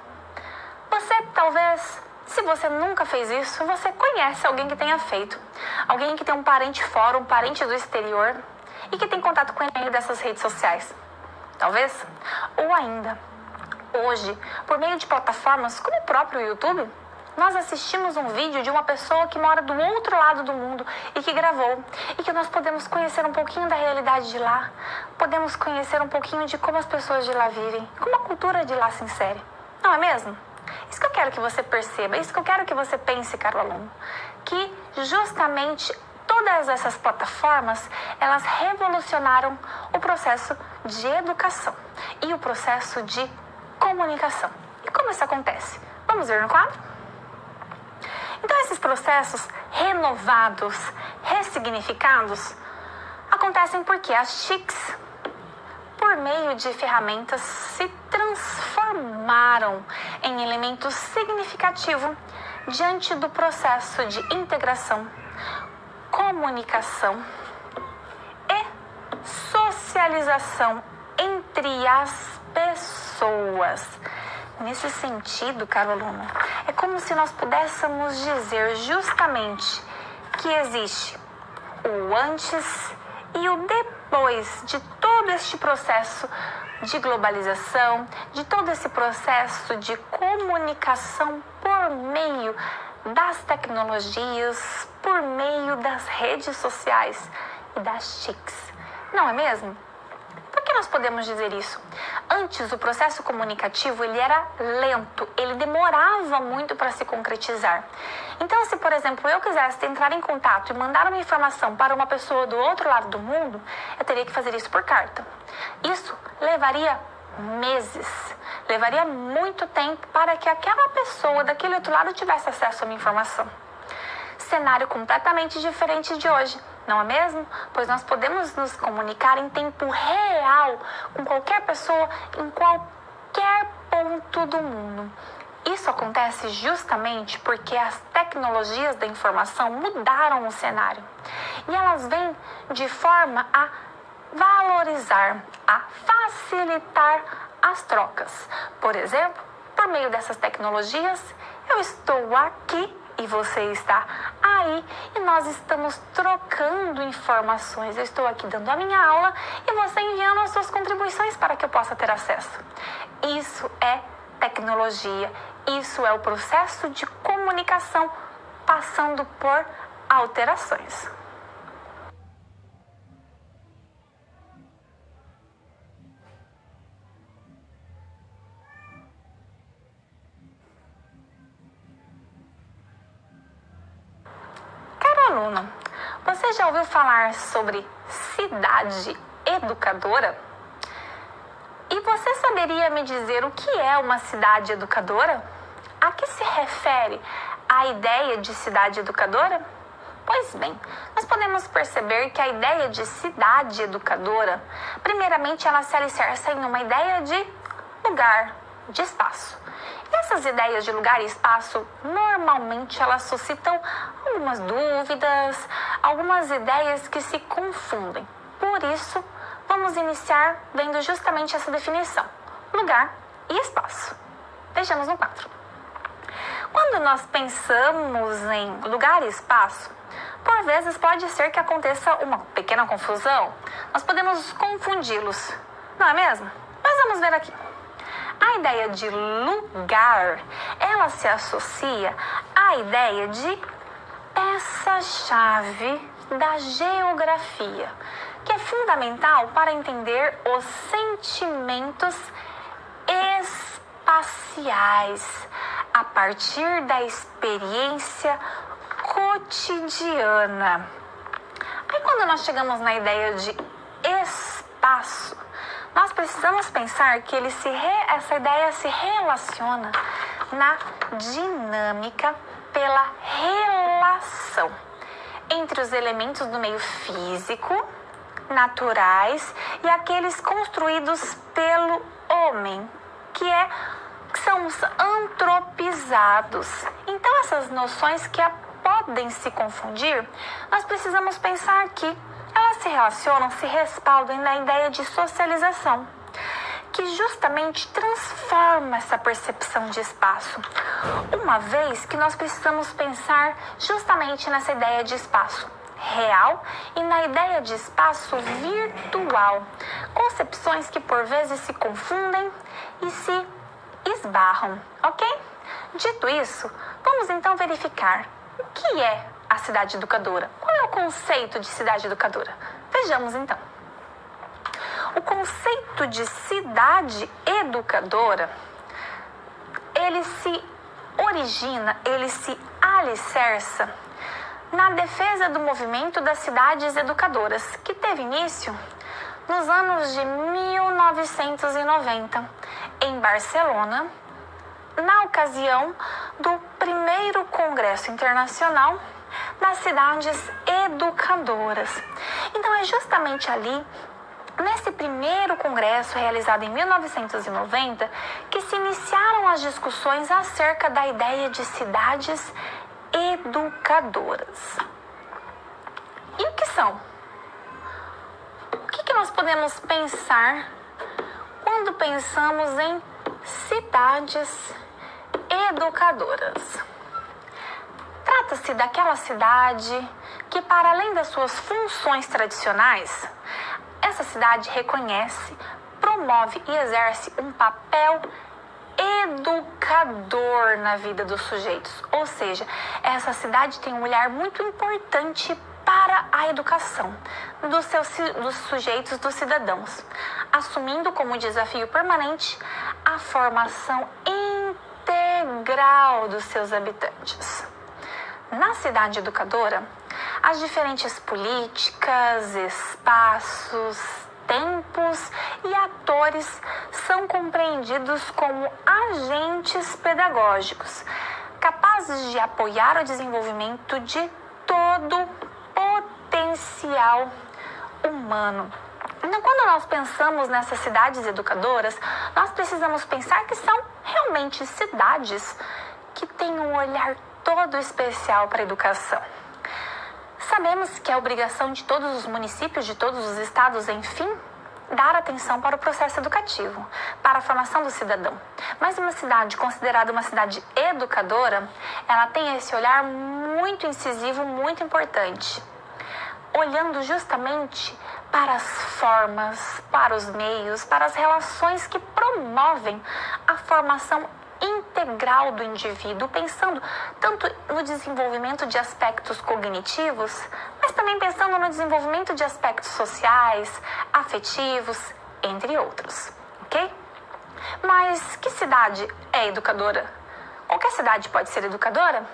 Você talvez Se você nunca fez isso, você conhece alguém que tenha feito. Alguém que tem um parente fora, um parente do exterior e que tem contato com ele dessas redes sociais. Talvez. Ou ainda, hoje, por meio de plataformas como o próprio YouTube, nós assistimos um vídeo de uma pessoa que mora do outro lado do mundo e que gravou, e que nós podemos conhecer um pouquinho da realidade de lá, podemos conhecer um pouquinho de como as pessoas de lá vivem, como a cultura de lá se insere. Não é mesmo? Isso que eu quero que você perceba, isso que eu quero que você pense, caro aluno, que justamente todas essas plataformas, elas revolucionaram o processo de educação e o processo de comunicação. E como isso acontece? Vamos ver no quadro? Então, esses processos renovados, ressignificados, acontecem porque as TICs, por meio de ferramentas, se transformaram em elemento significativo diante do processo de integração, comunicação e socialização entre as pessoas. Nesse sentido, caro aluno, é como se nós pudéssemos dizer justamente que existe o antes e o depois de todo este processo de globalização, de todo esse processo de comunicação por meio das tecnologias, por meio das redes sociais e das TICs. Não é mesmo? Por que nós podemos dizer isso? Antes, o processo comunicativo ele era lento, ele demorava muito para se concretizar. Então, se, por exemplo, eu quisesse entrar em contato e mandar uma informação para uma pessoa do outro lado do mundo, eu teria que fazer isso por carta. Isso levaria meses, levaria muito tempo para que aquela pessoa daquele outro lado tivesse acesso a uma informação. Cenário completamente diferente de hoje, não é mesmo? Pois nós podemos nos comunicar em tempo real com qualquer pessoa em qualquer ponto do mundo. Isso acontece justamente porque as tecnologias da informação mudaram o cenário. E elas vêm de forma a valorizar, a facilitar as trocas. Por exemplo, por meio dessas tecnologias, eu estou aqui e você está aí e nós estamos trocando informações. Eu estou aqui dando a minha aula e você enviando as suas contribuições para que eu possa ter acesso. Isso é tecnologia, isso é o processo de comunicação passando por alterações. Aluno, você já ouviu falar sobre cidade educadora? E você saberia me dizer o que é uma cidade educadora? A que se refere a ideia de cidade educadora? Pois bem, nós podemos perceber que a ideia de cidade educadora, primeiramente ela se alicerça em uma ideia de lugar, de espaço. E essas ideias de lugar e espaço, normalmente elas suscitam algumas dúvidas, algumas ideias que se confundem. Por isso, vamos iniciar vendo justamente essa definição: lugar e espaço. Vejamos no quadro. Quando nós pensamos em lugar e espaço, por vezes pode ser que aconteça uma pequena confusão. Nós podemos confundi-los, não é mesmo? Mas vamos ver aqui. A ideia de lugar, ela se associa à ideia de peça-chave da geografia, que é fundamental para entender os sentimentos espaciais a partir da experiência cotidiana. Aí quando nós chegamos na ideia de espaço, nós precisamos pensar que essa ideia se relaciona na dinâmica pela relação entre os elementos do meio físico, naturais e aqueles construídos pelo homem, que são os antropizados. Então, essas noções que podem se confundir, nós precisamos pensar que elas se relacionam, se respaldam na ideia de socialização, que justamente transforma essa percepção de espaço, uma vez que nós precisamos pensar justamente nessa ideia de espaço real e na ideia de espaço virtual, concepções que por vezes se confundem e se esbarram, ok? Dito isso, vamos então verificar o que é a cidade educadora. Qual é o conceito de cidade educadora? Vejamos então. O conceito de cidade educadora, ele se origina, ele se alicerça na defesa do movimento das cidades educadoras, que teve início nos anos de 1990, em Barcelona, na ocasião do primeiro Congresso Internacional das Cidades Educadoras. Então é justamente ali, nesse primeiro congresso realizado em 1990, que se iniciaram as discussões acerca da ideia de cidades educadoras. E o que são? O que nós podemos pensar quando pensamos em cidades educadoras? Trata-se daquela cidade que, para além das suas funções tradicionais, essa cidade reconhece, promove e exerce um papel educador na vida dos sujeitos. Ou seja, essa cidade tem um olhar muito importante para a educação dos sujeitos, dos cidadãos, assumindo como desafio permanente a formação integral dos seus habitantes. Na cidade educadora, as diferentes políticas, espaços, tempos e atores são compreendidos como agentes pedagógicos, capazes de apoiar o desenvolvimento de todo o potencial humano. Então, quando nós pensamos nessas cidades educadoras, nós precisamos pensar que são realmente cidades que têm um olhar todo especial para a educação. Sabemos que é obrigação de todos os municípios, de todos os estados, enfim, dar atenção para o processo educativo, para a formação do cidadão. Mas uma cidade considerada uma cidade educadora, ela tem esse olhar muito incisivo, muito importante, olhando justamente para as formas, para os meios, para as relações que promovem a formação integral do indivíduo, pensando tanto no desenvolvimento de aspectos cognitivos, mas também pensando no desenvolvimento de aspectos sociais, afetivos, entre outros, ok? Mas que cidade é educadora? Qualquer cidade pode ser educadora?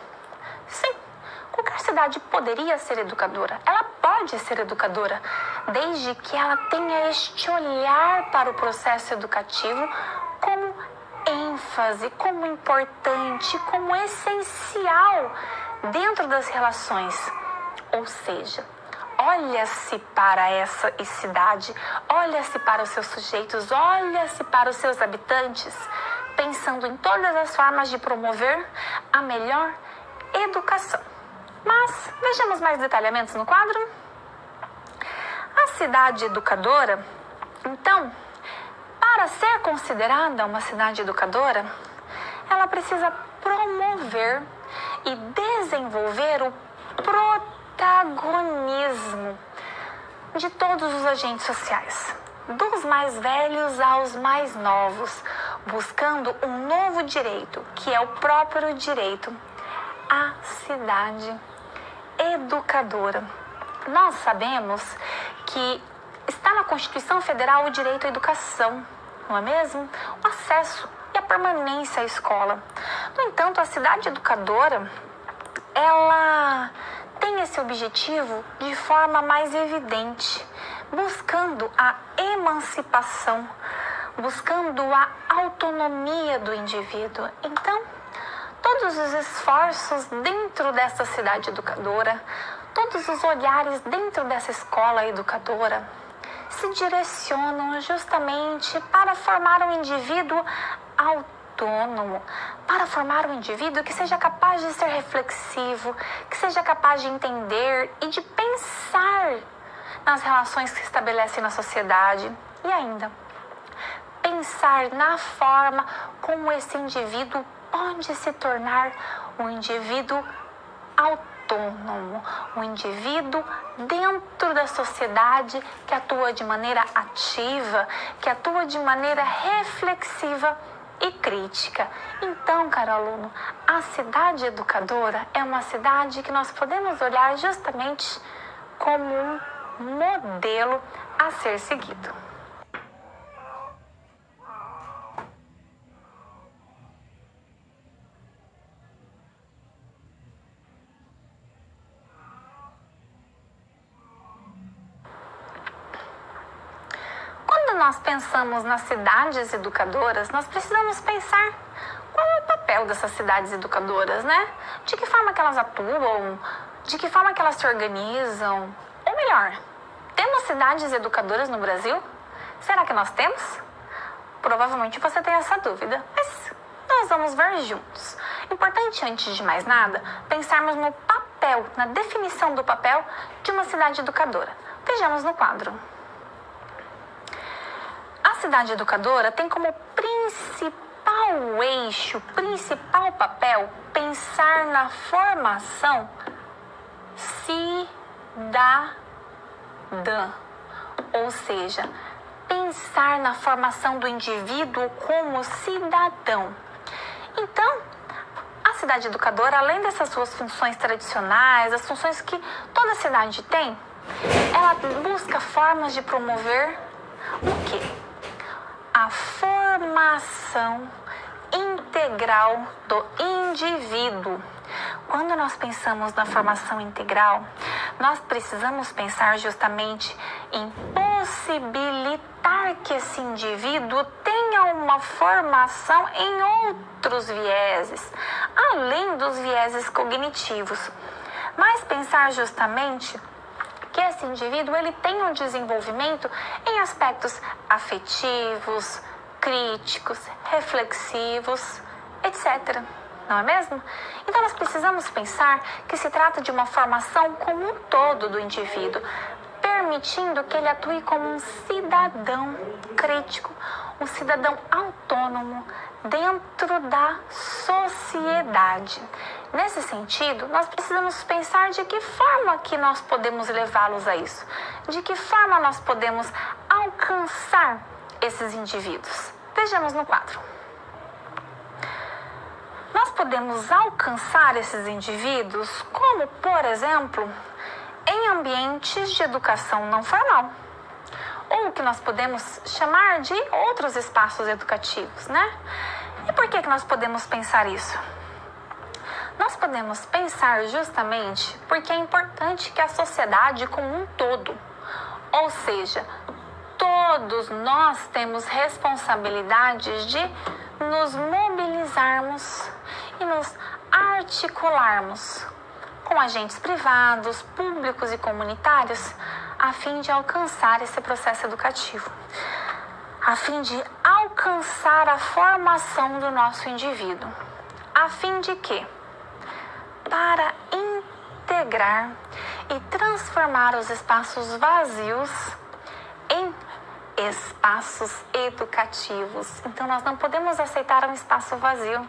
Sim, qualquer cidade poderia ser educadora. Ela pode ser educadora, desde que ela tenha este olhar para o processo educativo como ênfase, como importante, como essencial dentro das relações. Ou seja, olha-se para essa cidade, olha-se para os seus sujeitos, olha-se para os seus habitantes, pensando em todas as formas de promover a melhor educação. Mas vejamos mais detalhamentos no quadro. A cidade educadora, então, para ser considerada uma cidade educadora, ela precisa promover e desenvolver o protagonismo de todos os agentes sociais, dos mais velhos aos mais novos, buscando um novo direito, que é o próprio direito à cidade educadora. Nós sabemos que está na Constituição Federal o direito à educação, não é mesmo? O acesso e a permanência à escola. No entanto, a cidade educadora, ela tem esse objetivo de forma mais evidente, buscando a emancipação, buscando a autonomia do indivíduo. Então, todos os esforços dentro dessa cidade educadora, todos os olhares dentro dessa escola educadora, se direcionam justamente para formar um indivíduo autônomo, para formar um indivíduo que seja capaz de ser reflexivo, que seja capaz de entender e de pensar nas relações que se estabelecem na sociedade e ainda pensar na forma como esse indivíduo pode se tornar um indivíduo autônomo, um indivíduo dentro da sociedade que atua de maneira ativa, que atua de maneira reflexiva e crítica. Então, caro aluno, a cidade educadora é uma cidade que nós podemos olhar justamente como um modelo a ser seguido. Quando nós pensamos nas cidades educadoras, nós precisamos pensar qual é o papel dessas cidades educadoras, né? De que forma que elas atuam, de que forma que elas se organizam, ou melhor, temos cidades educadoras no Brasil? Será que nós temos? Provavelmente você tem essa dúvida, mas nós vamos ver juntos. Importante, antes de mais nada, pensarmos no papel, na definição do papel de uma cidade educadora. Vejamos no quadro. A cidade educadora tem como principal eixo, principal papel, pensar na formação cidadã, ou seja, pensar na formação do indivíduo como cidadão. Então, a cidade educadora, além dessas suas funções tradicionais, as funções que toda cidade tem, ela busca formas de promover o quê? A formação integral do indivíduo. Quando nós pensamos na formação integral, nós precisamos pensar justamente em possibilitar que esse indivíduo tenha uma formação em outros vieses, além dos vieses cognitivos. Mas pensar justamente que esse indivíduo ele tem um desenvolvimento em aspectos afetivos, críticos, reflexivos, etc. Não é mesmo? Então nós precisamos pensar que se trata de uma formação como um todo do indivíduo, permitindo que ele atue como um cidadão crítico, um cidadão autônomo dentro da sociedade. Nesse sentido, nós precisamos pensar de que forma que nós podemos levá-los a isso, de que forma nós podemos alcançar esses indivíduos. Vejamos no quadro. Nós podemos alcançar esses indivíduos como, por exemplo, em ambientes de educação não formal, ou o que nós podemos chamar de outros espaços educativos, né? E por que nós podemos pensar isso? Nós podemos pensar justamente porque é importante que a sociedade como um todo, ou seja, todos nós temos responsabilidade de nos mobilizarmos e nos articularmos com agentes privados, públicos e comunitários a fim de alcançar esse processo educativo, a fim de alcançar a formação do nosso indivíduo, a fim de quê? Para integrar e transformar os espaços vazios em espaços educativos. Então, nós não podemos aceitar um espaço vazio.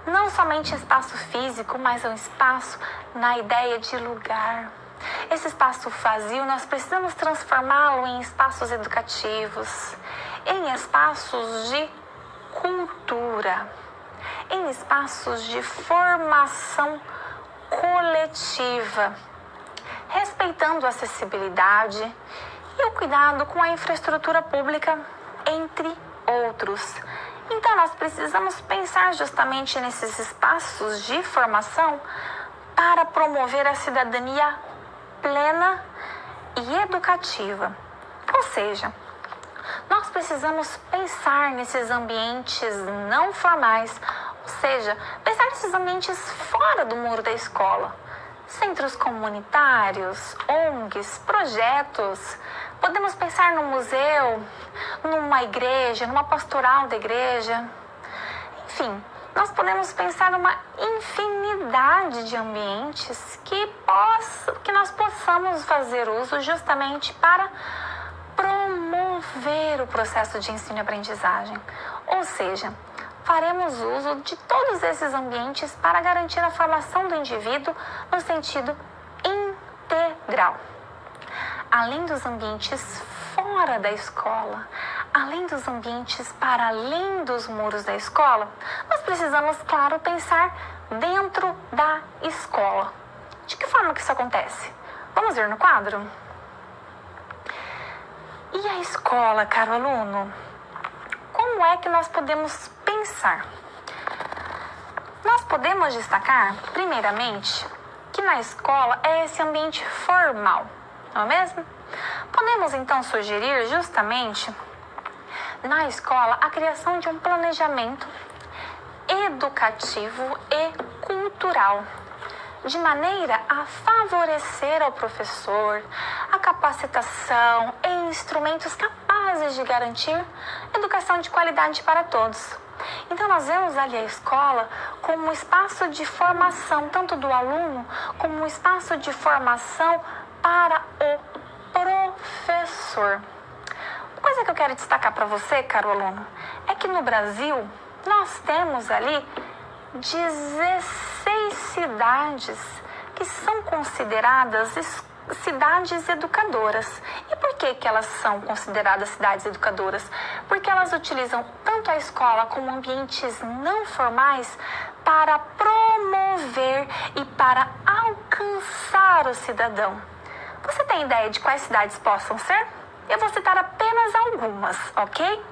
Não somente espaço físico, mas um espaço na ideia de lugar. Esse espaço vazio, nós precisamos transformá-lo em espaços educativos, em espaços de cultura, em espaços de formação coletiva, respeitando a acessibilidade e o cuidado com a infraestrutura pública, entre outros. Então, nós precisamos pensar justamente nesses espaços de formação para promover a cidadania plena e educativa. Ou seja, nós precisamos pensar nesses ambientes não formais, ou seja, pensar nesses ambientes fora do muro da escola. Centros comunitários, ONGs, projetos. Podemos pensar no museu, numa igreja, numa pastoral da igreja. Enfim, nós podemos pensar numa infinidade de ambientes que nós possamos fazer uso justamente para promover promover o processo de ensino e aprendizagem. Ou seja, faremos uso de todos esses ambientes para garantir a formação do indivíduo no sentido integral. Além dos ambientes fora da escola, além dos ambientes para além dos muros da escola, nós precisamos, claro, pensar dentro da escola. De que forma que isso acontece? Vamos ver no quadro? E a escola, caro aluno? Como é que nós podemos pensar? Nós podemos destacar, primeiramente, que na escola é esse ambiente formal, não é mesmo? Podemos então sugerir justamente na escola a criação de um planejamento educativo e cultural, de maneira a favorecer ao professor a capacitação e instrumentos capazes de garantir educação de qualidade para todos. Então nós vemos ali a escola como um espaço de formação, tanto do aluno como um espaço de formação para o professor. Uma coisa que eu quero destacar para você, caro aluno, é que no Brasil nós temos ali 16 cidades que são consideradas cidades educadoras. E por que elas são consideradas cidades educadoras? Porque elas utilizam tanto a escola como ambientes não formais para promover e para alcançar o cidadão. Você tem ideia de quais cidades possam ser? Eu vou citar apenas algumas, ok?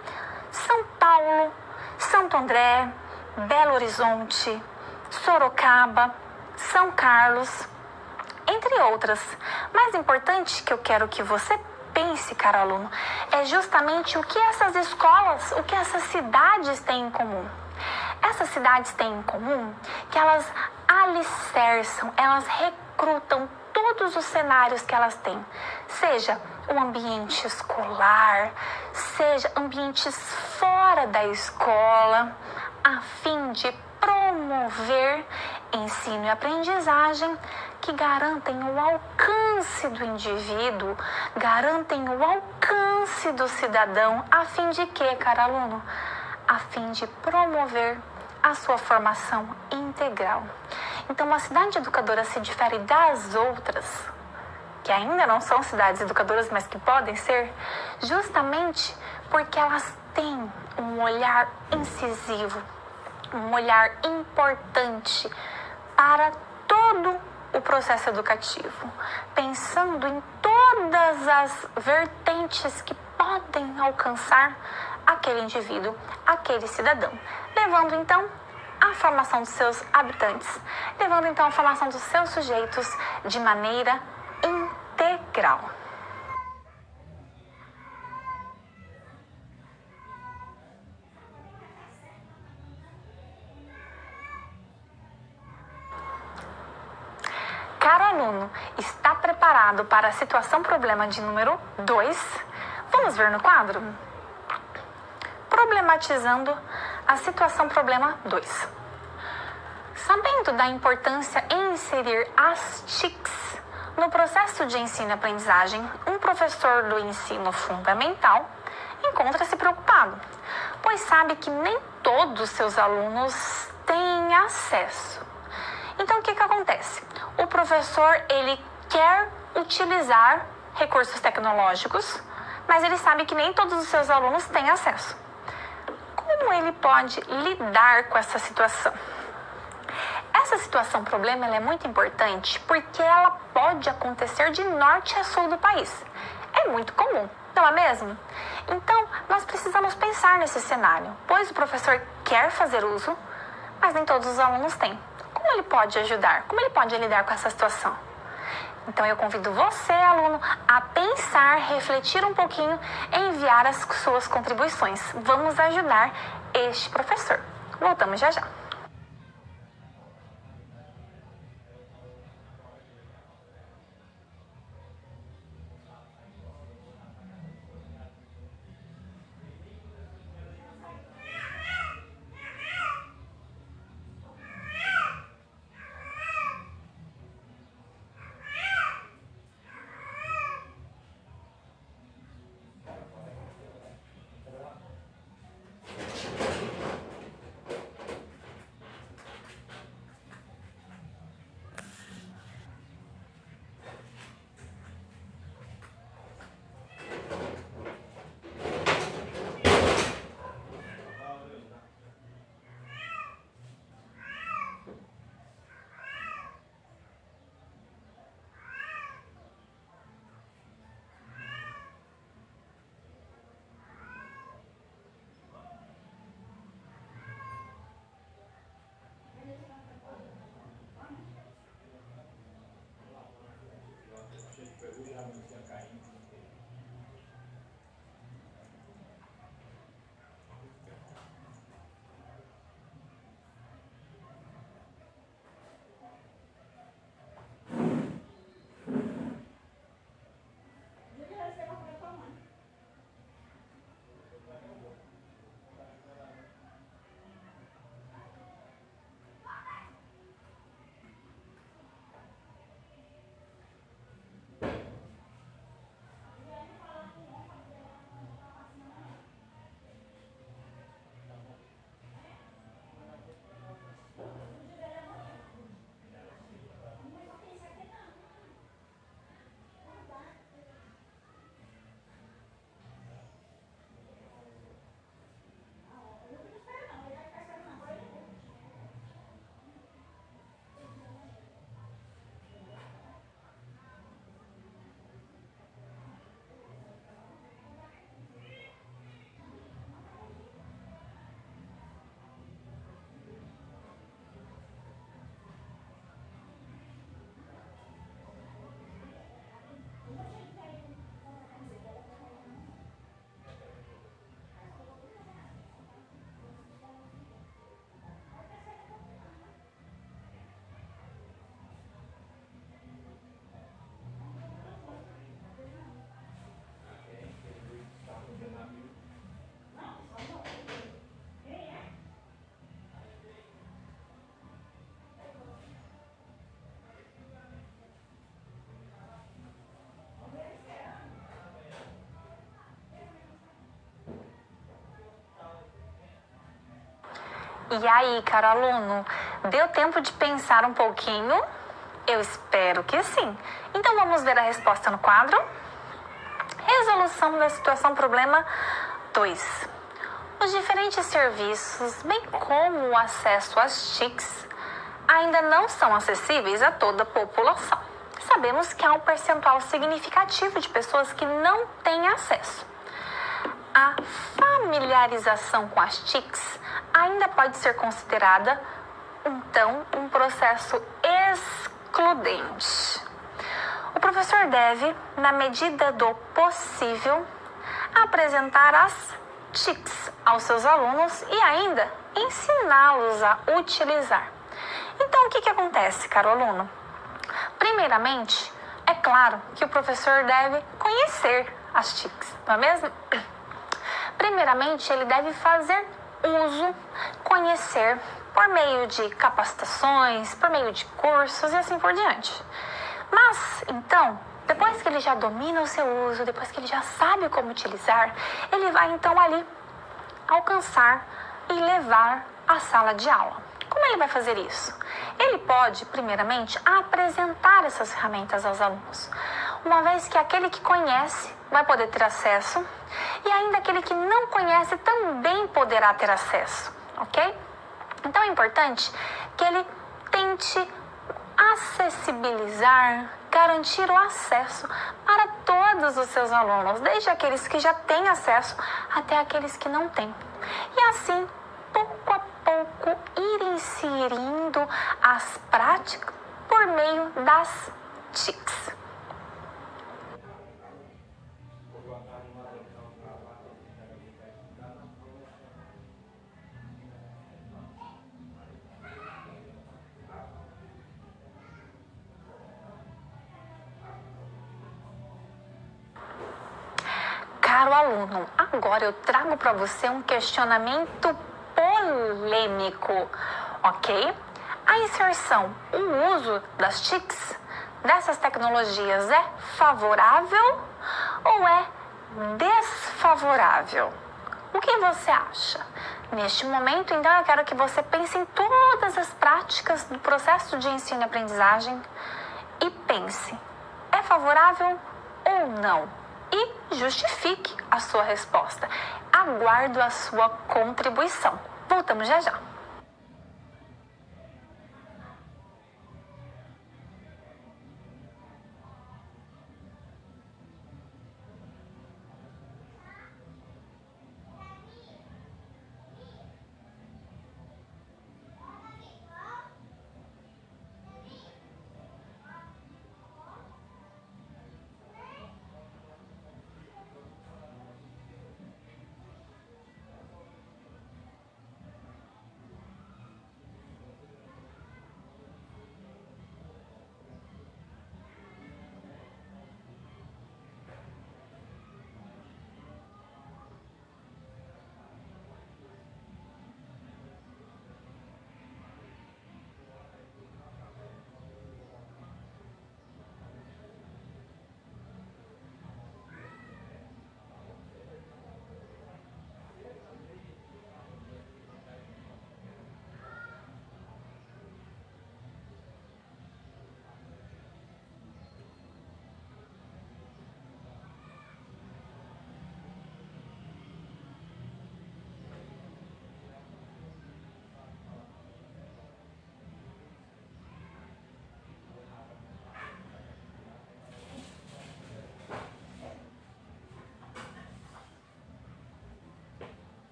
São Paulo, Santo André, Belo Horizonte, Sorocaba, São Carlos, entre outras. Mais importante que eu quero que você pense, caro aluno, é justamente o que essas escolas, o que essas cidades têm em comum. Essas cidades têm em comum que elas alicerçam, elas recrutam todos os cenários que elas têm, seja o ambiente escolar, seja ambientes fora da escola, a fim de promover ensino e aprendizagem que garantem o alcance do indivíduo, garantem o alcance do cidadão, a fim de quê, caro aluno? A fim de promover a sua formação integral. Então, uma cidade educadora se difere das outras, que ainda não são cidades educadoras, mas que podem ser, justamente porque elas têm um olhar incisivo, um olhar importante para todo o processo educativo, pensando em todas as vertentes que podem alcançar aquele indivíduo, aquele cidadão, levando então a formação dos seus habitantes, levando então a formação dos seus sujeitos de maneira integral. Caro aluno, está preparado para a situação problema de número 2? Vamos ver no quadro? Problematizando a situação problema 2. Sabendo da importância em inserir as TICs no processo de ensino e aprendizagem, um professor do ensino fundamental encontra-se preocupado, pois sabe que nem todos seus alunos têm acesso. Então, o que acontece? O professor, ele quer utilizar recursos tecnológicos, mas ele sabe que nem todos os seus alunos têm acesso. Como ele pode lidar com essa situação? Essa situação problema ela é muito importante porque ela pode acontecer de norte a sul do país. É muito comum, não é mesmo? Então, nós precisamos pensar nesse cenário, pois o professor quer fazer uso, mas nem todos os alunos têm. Como ele pode ajudar? Como ele pode lidar com essa situação? Então, eu convido você, aluno, a pensar, refletir um pouquinho e enviar as suas contribuições. Vamos ajudar este professor. Voltamos já já. E aí, caro aluno, deu tempo de pensar um pouquinho? Eu espero que sim. Então vamos ver a resposta no quadro? Resolução da situação problema 2. Os diferentes serviços, bem como o acesso às TICs, ainda não são acessíveis a toda a população. Sabemos que há um percentual significativo de pessoas que não têm acesso. A familiarização com as TICs ainda pode ser considerada, então, um processo excludente. O professor deve, na medida do possível, apresentar as TICs aos seus alunos e ainda ensiná-los a utilizar. Então, o que acontece, caro aluno? Primeiramente, é claro que o professor deve conhecer as TICs, não é mesmo? Primeiramente, ele deve fazer uso, conhecer, por meio de capacitações, por meio de cursos e assim por diante. Mas, então, depois que ele já domina o seu uso, depois que ele já sabe como utilizar, ele vai então ali alcançar e levar à sala de aula. Como ele vai fazer isso? Ele pode, primeiramente, apresentar essas ferramentas aos alunos, uma vez que aquele que conhece vai poder ter acesso e ainda aquele que não conhece também poderá ter acesso, ok? Então é importante que ele tente acessibilizar, garantir o acesso para todos os seus alunos, desde aqueles que já têm acesso até aqueles que não têm. E assim, pouco a pouco, ir inserindo as práticas por meio das TICs. Caro aluno, agora eu trago para você um questionamento polêmico, ok? A inserção, o uso das TICs, dessas tecnologias, é favorável ou é desfavorável? O que você acha? Neste momento, então, eu quero que você pense em todas as práticas do processo de ensino e aprendizagem e pense, é favorável ou não? E justifique a sua resposta. Aguardo a sua contribuição. Voltamos já já.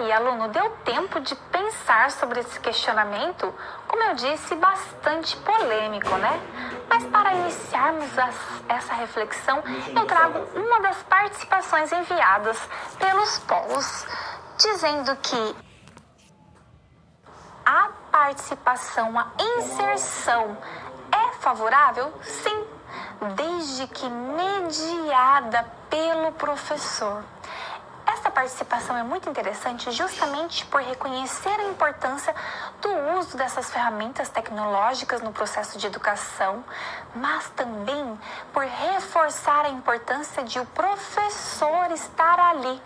aí, aluno, deu tempo de pensar sobre esse questionamento? Como eu disse, bastante polêmico, né? Mas para iniciarmos essa reflexão, eu trago uma das participações enviadas pelos polos, dizendo que a participação, a inserção é favorável? Sim, desde que mediada pelo professor. Essa participação é muito interessante justamente por reconhecer a importância do uso dessas ferramentas tecnológicas no processo de educação, mas também por reforçar a importância de o professor estar ali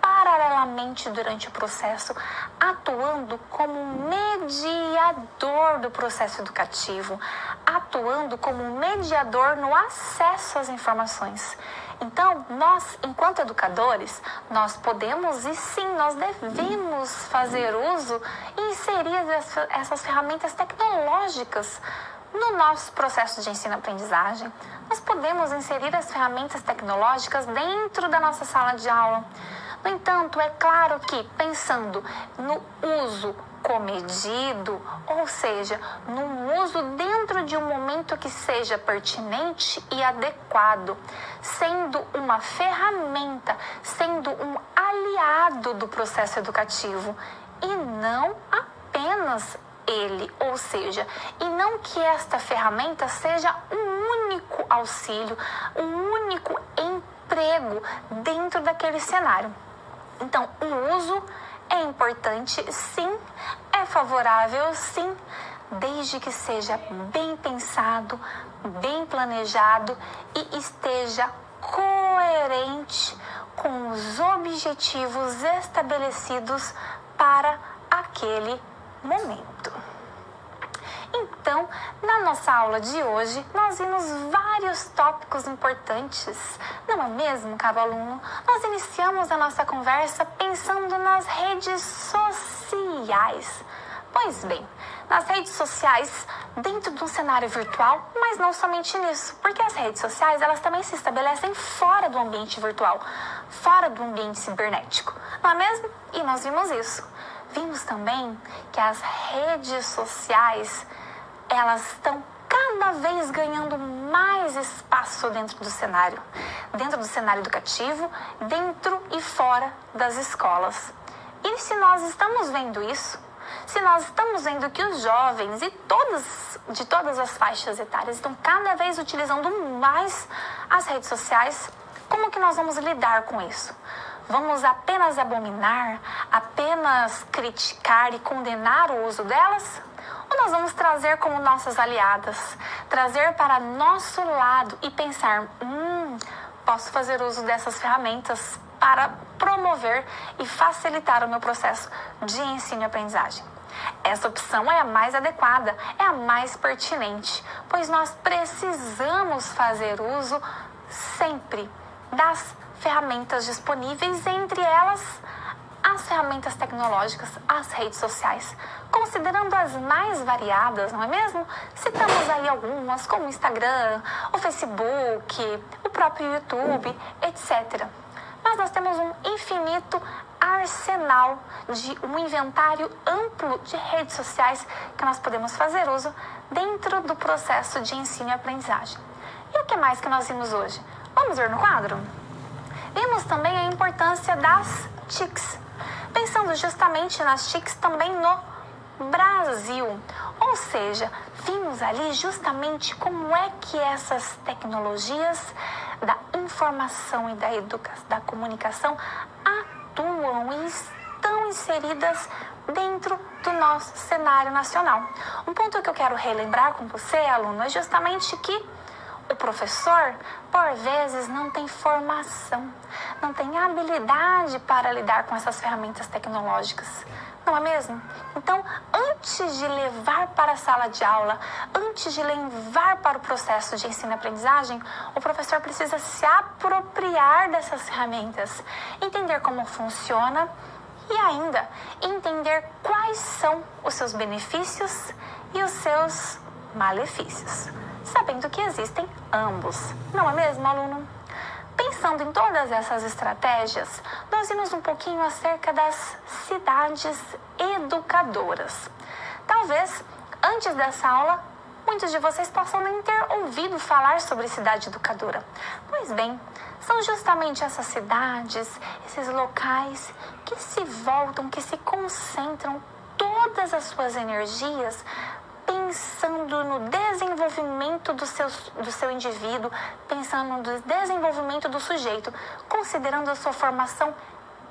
paralelamente durante o processo, atuando como mediador do processo educativo, atuando como mediador no acesso às informações. Então, nós, enquanto educadores, nós podemos e sim, nós devemos fazer uso e inserir essas ferramentas tecnológicas no nosso processo de ensino-aprendizagem. Nós podemos inserir as ferramentas tecnológicas dentro da nossa sala de aula. No entanto, é claro que, pensando no uso comedido, ou seja, no uso dentro de um momento que seja pertinente e adequado, sendo uma ferramenta, sendo um aliado do processo educativo e não apenas ele, ou seja, e não que esta ferramenta seja um único auxílio, um único emprego dentro daquele cenário. Então, o uso é importante, sim, é favorável, sim, desde que seja bem pensado, bem planejado e esteja coerente com os objetivos estabelecidos para aquele momento. Então, na nossa aula de hoje, nós vimos vários tópicos importantes, não é mesmo, caro aluno? Nós iniciamos a nossa conversa pensando nas redes sociais. Pois bem, nas redes sociais, dentro de um cenário virtual, mas não somente nisso, porque as redes sociais, elas também se estabelecem fora do ambiente virtual, fora do ambiente cibernético, não é mesmo? E nós vimos isso. Vimos também que as redes sociais, elas estão cada vez ganhando mais espaço dentro do cenário educativo, dentro e fora das escolas. E se nós estamos vendo isso, se nós estamos vendo que os jovens e de todas as faixas etárias estão cada vez utilizando mais as redes sociais, como que nós vamos lidar com isso? Vamos apenas abominar, apenas criticar e condenar o uso delas? Ou nós vamos trazer como nossas aliadas, trazer para nosso lado e pensar, posso fazer uso dessas ferramentas para promover e facilitar o meu processo de ensino e aprendizagem? Essa opção é a mais adequada, é a mais pertinente, pois nós precisamos fazer uso sempre das ferramentas disponíveis, entre elas as ferramentas tecnológicas, as redes sociais, considerando as mais variadas, não é mesmo? Citamos aí algumas, como o Instagram, o Facebook, o próprio YouTube, etc. Mas nós temos um infinito arsenal um inventário amplo de redes sociais que nós podemos fazer uso dentro do processo de ensino e aprendizagem. E o que mais que nós vimos hoje? Vamos ver no quadro? Vimos também a importância das TICs, pensando justamente nas TICs também no Brasil. Ou seja, vimos ali justamente como é que essas tecnologias da informação e da comunicação atuam e estão inseridas dentro do nosso cenário nacional. Um ponto que eu quero relembrar com você, aluno, é justamente que o professor, por vezes, não tem formação, não tem habilidade para lidar com essas ferramentas tecnológicas, não é mesmo? Então, antes de levar para a sala de aula, antes de levar para o processo de ensino e aprendizagem, o professor precisa se apropriar dessas ferramentas, entender como funciona e ainda entender quais são os seus benefícios e os seus malefícios, sabendo que existem ambos, não é mesmo, aluno? Pensando em todas essas estratégias, nós vimos um pouquinho acerca das cidades educadoras. Talvez, antes dessa aula, muitos de vocês possam nem ter ouvido falar sobre cidade educadora. Pois bem, são justamente essas cidades, esses locais que se voltam, que se concentram todas as suas energias pensando no desenvolvimento do seu indivíduo, pensando no desenvolvimento do sujeito, considerando a sua formação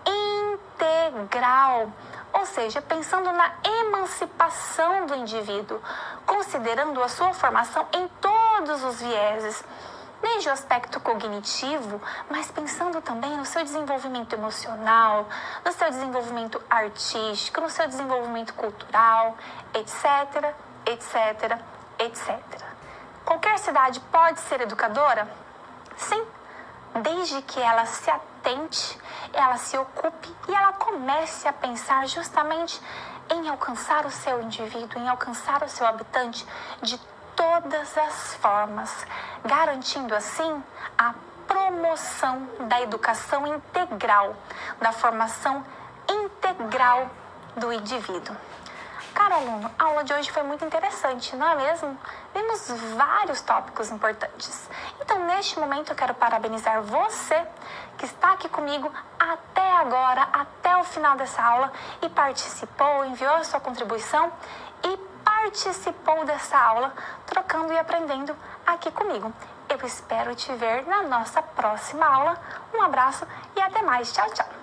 integral, ou seja, pensando na emancipação do indivíduo, considerando a sua formação em todos os vieses, desde o aspecto cognitivo, mas pensando também no seu desenvolvimento emocional, no seu desenvolvimento artístico, no seu desenvolvimento cultural, etc., etc., etc. Qualquer cidade pode ser educadora? Sim, desde que ela se atente, ela se ocupe e ela comece a pensar justamente em alcançar o seu indivíduo, em alcançar o seu habitante de todas as formas, garantindo assim a promoção da educação integral, da formação integral do indivíduo. Caro aluno, a aula de hoje foi muito interessante, não é mesmo? Vimos vários tópicos importantes. Então, neste momento, eu quero parabenizar você que está aqui comigo até agora, até o final dessa aula e participou, enviou a sua contribuição e participou dessa aula, trocando e aprendendo aqui comigo. Eu espero te ver na nossa próxima aula. Um abraço e até mais. Tchau, tchau.